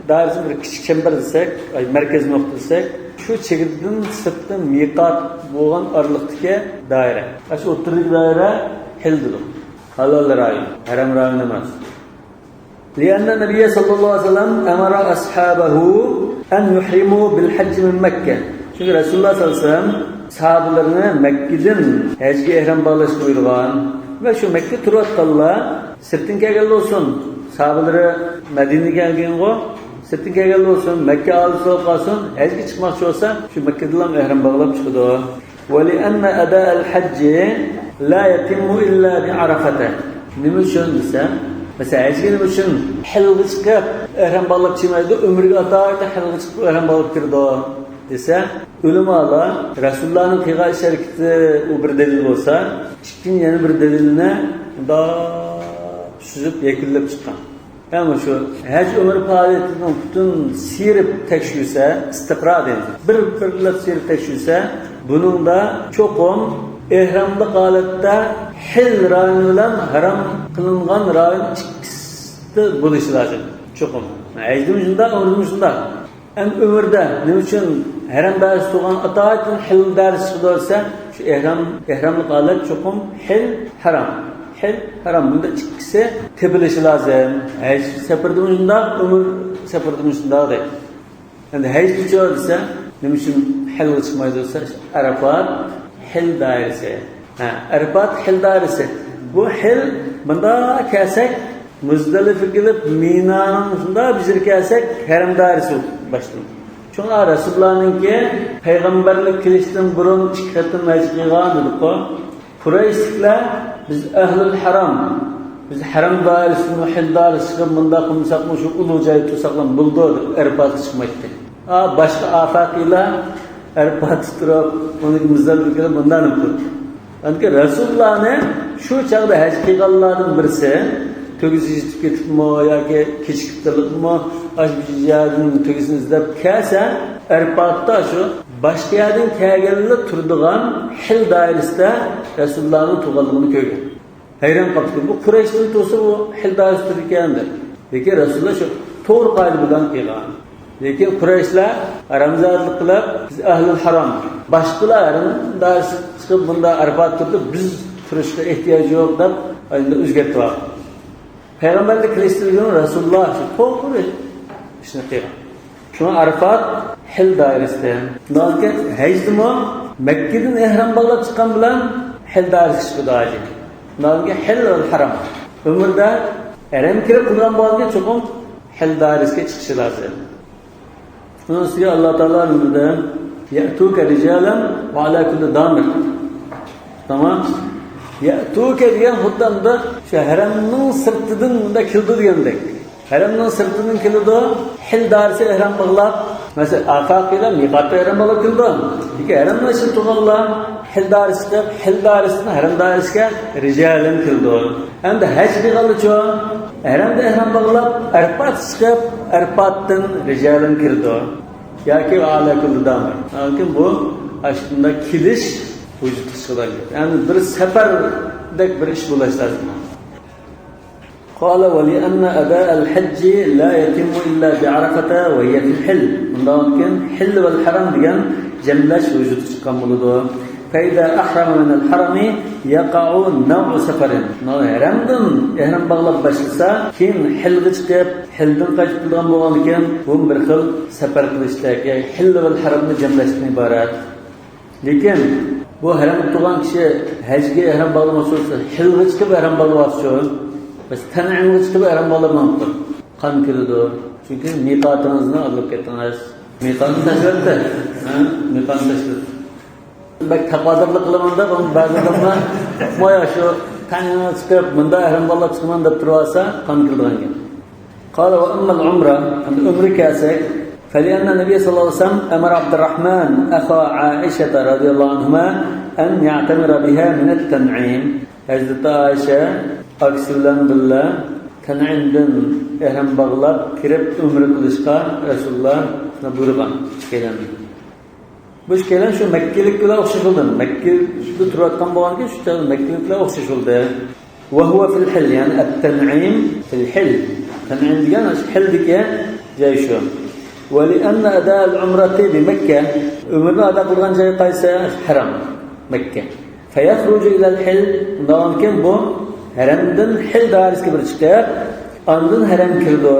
dairesi bir kichik chambar desak, markaz nuqta desak, shu chegirdan sirtdan miqat bo'lgan oraliqdagi doira. Shu o'rtadagi doira Hildir. Halol rayon, haram rayon emas. Lianna Nabiy sallallohu alayhi vasallam amara ashabahu an yuhrimu bil hajj min Mekke. Çünkü Rasululloh sallallohu alayhi vasallam sahabalarını Mekke'den hajga ihrom bog'lash buyurgan ve şu Mekke turayotganlar sirtin kelgan olsun. Sahabalari Madinaga kelgan-go, sirtin kelgan olsun, Mekke olsa qolsin, hajga chiqmoqchi bo'lsa, shu Mekkedan ihrom bog'lab chiqadi. Ve li anna ada al-hajj la yatimmu illa bi Arafata. Nima uchun desa, mesela hajga nima uchun hilga chiqib ihrom bog'lab chiqmaydi, umrga atoyda hilga chiqib ihrom bog'lab kirdi desa, ulamolar Rasulullohning qilgan harakati u bir dalil bo'lsa, ikkinchi yana bir dalilni süzüp yakunlab chiqqan. Ama şu hac ömür faoliyatının bütün sirip tekşürse, istikrar denir. Bir sirip tekşürse, bunun da çokum ehramlı halatda hil rayını bilen haram kılıngan rayın ikisi buluşu lazım. Çokum. Ecdim şunda, ömrüm şunda. Hem ömürde ne için haram dersi tuğan atayetun hil dersi olsa, şu ehramlı halat çokum hil haram. Hil haram. Bunda ikisi tebilişi lazım. Hac seferdim şunda, ömür seferdim şunda değil. Yani hac bir olsa, ne için hil çıkmaydı olsa, Arafat hil dairesi. Arafat hil dairesi. Bu hil bunda kesek Muzdalif'e gelip Mina'nın da bizir kesek haram dairesi başladı. Çünkü Resulullah'ın ki peygamberlik kilişten burun çıkarttı mecliğan dedik o. Kureyşlikler biz ehlül haram. Biz haram dairesini, hil dairesini bunda kumsakmış ulu cayı tutsaklan buldu Arafat çıkmaktı. Başka afakıyla Arafat tutup onu Muzdalif'e gelip bundan öptü. Yani Resulullah'ın şu çağda hac kıygallarının birisi tögüsü tüketip mi ya ki keçikip tırlık mı aç bir yerden tögüsünü izlep kese Arfat'ta şu başka yerden kâgelinde turduğun hil dairesinde Resulullah'ın tuğallığını köygen. Hayran kaptı. Bu Kureyş'in tuğsu bu hil dairesi turkendir. Peki Resulullah şu doğru kaybıdan kıygan. Lekin Kureyşler aramızda kılıp biz ehlül haram. Başkalarının dairesi çıkıp bunda Arafat turdu biz turuşta ihtiyacı yok da ayında özgerti var. Peygamberlik kılıştırıcının Resulullah doğru işte kıygan. Şuna Arafat hil dairesi. Nalken hecdi mi Mekke'den ihram bağlayıp çıkan bilen hil dairesi çıkıdı acil. Nalken hil ve haram. Ömürde erem kirip kılgan bağlıca çokum hil dairesi çıkışı lazım. Bunun sonra Allah Teala ömürde يَأْتُوكَ رِجَالًا وَعَلَى كُلِّ دَامِرٍ. Tamam. Ya'tuke diyen huttamda şu haramın sırtıdın da kildu diyendek. Haramın sırtıdın kildu hil darisi ihram bağlap. Mesela afakıyla miqatta ihram bağlap kildu. Peki haramın için tuğalla hil darisine haram darisine ricalen kildu. Hem de hac bigalı çoğu haramda ihram bağlap Arafat çıkıp Arafat'tan ricalen kildu. Ya ki ala kullu damar. Lakin bu aslında kiliş vücut çıkıdan. Yani bir seferdek bir iş bulaşlar. قال ولأن أداء الحج لا يتم إلا بعرفة وهي في الحل. Bundan حل والحرم diyen cemleş vücut çıkan buludu. فإذا أحرم من الحرم يقع نوع سفر. Haramdan ihram bağlap başlasa kim hilga çıkıp hilden kaçıp bulgan bolgan eken bu bir xil sefer kılıştak. Yani hill ve haramni cemleşten ibarat. Lekin bu haram tutan kişi hacga ihram bağlaması olsa hilga çıkıp ihram bağlaması olsa bas tan'imga çıkıp ihram bağlamamdı. Qan kirdi. Çünkü miqatınızı alıp ketdiniz. Miqatni tashlabdi. Miqatni tashlabdi. Bak taqadırlık kılımında bazı adamlar moya şu tan'imga çıkıp bunda ihram bağlap çıkman deb tursa qan kirdigan. قال وأما العمرة عند عمر كاسك فلأن النبي صلى الله عليه وسلم أمر عبد الرحمن أخا عائشة رضي الله عنهما أن يعتمر بها من التنعيم. Hazreti Ayşe aksilen billah Tan'im'den ihram bağlap kirip umre kılışka Resulullah buyurgan gelen. Bu gelen şu Mekkelikle okşaşıldı. Mekke'de turatkan boğan ki şu Mekkelikle okşaşıldı. وهو في الحل يعني التنعيم في الحل. تنعيم ديان حل ديان جاي شو. ولأن أداء العمرة بمكة عمرنا أداء قرآن جاي قيسة حرام مكة. فيخرج إلى الحل نوان كم بو حرامدن حل دارس كبر çıkar. Andın haram kirdi.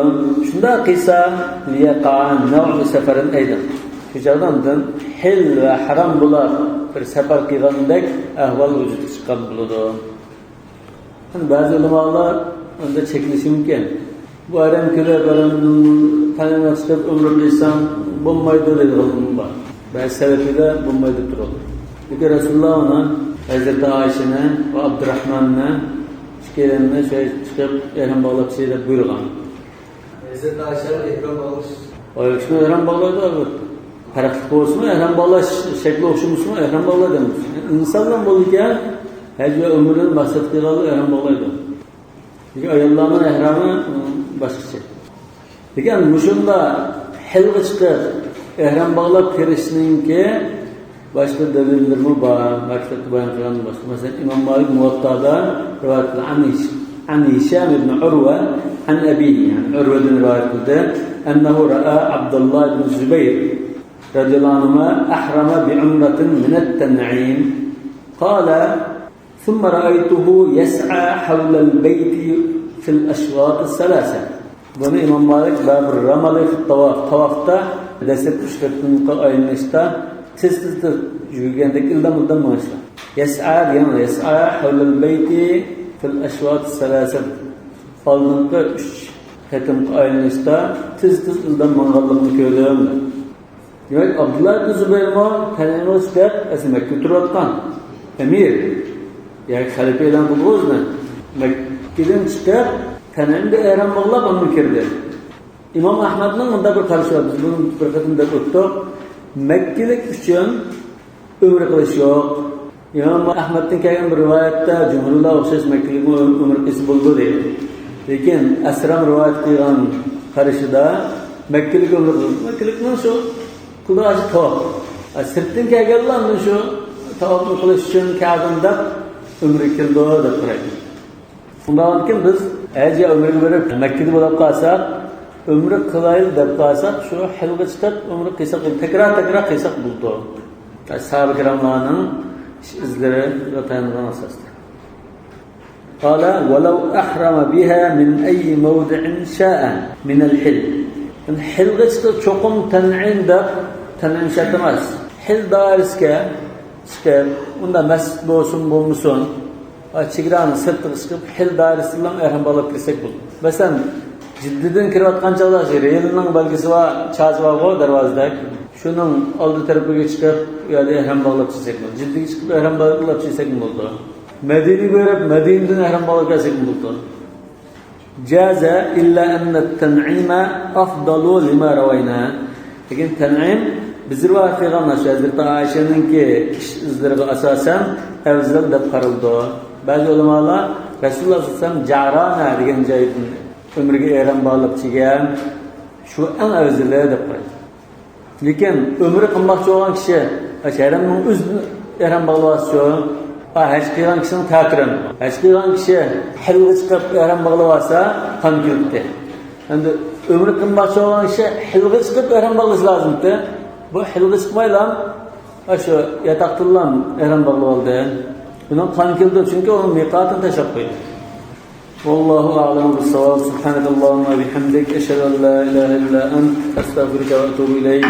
Şunda qisa liyaqa نوع سفر أيضا. Şu çağdan hil ve haram bular bir sefer qilgandek ahval vücut çıkan buludu. Bazı ulamalar onda çekilişi mümkün. Bu haram kire baranın tanına çıkıp ömrülüysen bombaydı dedi oğlum var. Bazı sebebiyle bombaydı durur. Peki Resulullah ona Hazreti Ayşe'ne ve Abdurrahman'la çıkıyanına çıkıp ihram bağlap şeyler buyurgan. Hazreti Ayşe'nin ihram bağlamış. O işte ihram bağladı abi. Haraklık olsun mu, ihram bağlaş şekli okşumuş mu, ihram bağladı demiş. İnsandan boluyken her ömrünün bahsettiği ihram bağlaydı. Çünkü ayollarının ehramı başkaça. Lekin muşunda hilga çıkıp ehram bağlap kirişninki başka deliller mi var? Maktabda bayan kılan başka. Mesela İmam Malik Muvatta'da rivayet an Hişam ibn Urve an abihi, yani Urve'den rivayet kıldı. Ennehu ra'a Abdullah ibn Zübeyir radıyallahu anhuma ahrama bi umratin minet ten'im. Kale ثم رأيته يسعى حول البيت في الأشواط الثلاثة. Bunu İmam Malik babı ramalı tavafta destek kuşkatın ayınışta tez yürüyendeki ildan maaşla. Yes'a yani yes'a havlel beyti fil aşvat salaset. Falnıkta 3 hetim ayınışta tez ildan mangallıkını köylüyorum. Demek Abdullah bin Zübeyir Ten'im Oscar esimek götürüyorken emir yani halifeden bulduğuz ne? Mekke'den çıkıp Ten'imde ehram bağlap onu kirdi. İmam Ahmed'nin bunda bir karşı var. Biz bunun bir katında tuttuk. Mekke'lik için ömrü kılıç yok. İmam Ahmed'in kelgen bir rivayette Cumhurullah okşayış Mekke'lik ömrü kılıç buldu diye. Lekin Esram rivayet kıygan karışıda Mekke'lik ömrü kılıç. Mekke'lik nasıl? Kulağı açı tavaf. Sırtın kelgen lan şu tavafını kılıç için kağıdında ömrü kıldı o da kıraydı. Bundan kim biz eğer ömrü verip Mekke'de bulup kalsak ömrü kılayıl dep kalsak şu hilga çıkıp ömrü kıysak tekrar kıysak buldu. Ashab-ı kiramlarının izleri yatağından asastır. Kâle وَلَوْ أَحْرَمَ بِهَا مِنْ أَيِّ مَوْدِعٍ شَاءً مِنَ الْحِلْ. Hilga çıkıp çokum ten'in dep ten'in şartımaz. Hil dairiske çıkıp onda mescid olsun bulmuşsun. Çigiranın sırtı çıkıp hil dairesiyle ehram bağlap girsek buldu. Mesela ciddiden kiratkan çağda şey, reylinden belgesi var, çağcı var o darvazda. Şunun aldı tarafı çıkıp yani ehram bağlap girsek buldu. Ciddi çıkıp ehram bağlap girsek buldu. Medine'yi görüp Medine'den ehram bağlap girsek buldu. Caze illa enne ten'ime afdalu lima ravayna. Lekin ten'im biz rivayet kıyganlar şu Hazreti Ayşe'ninki izleri asasen evzil dep karıldı. Bazı ulamalar Resulullah sallallahu aleyhi ve sellem Ca'rana degan joydan ömrüge ehram bağlap chigan şu en evzilleri dep qaraydi. Lekin ömrü qilmoqchi bo'lgan kishi ehramning o'z ehram bağlaması haj qilgan kishining ta'tirin. Haj qilgan kishi hilga chiqib ehram bağlasa qon kelibdi. Endi ömrü qilmoqchi bo'lgan kishi hilga chiqib ehram bağlashi lozimdi. Bu hilga chiqmaylar shu yataqtillan ehram bağlab oldi. Bunun kan kildi çünkü onun miqatını teşekkür koydu. Wallahu a'lamu bis-savab. Subhanakallahumma bihamdik eşhedü en la ilahe illa ent estağfiruke ve etûbü ileyk.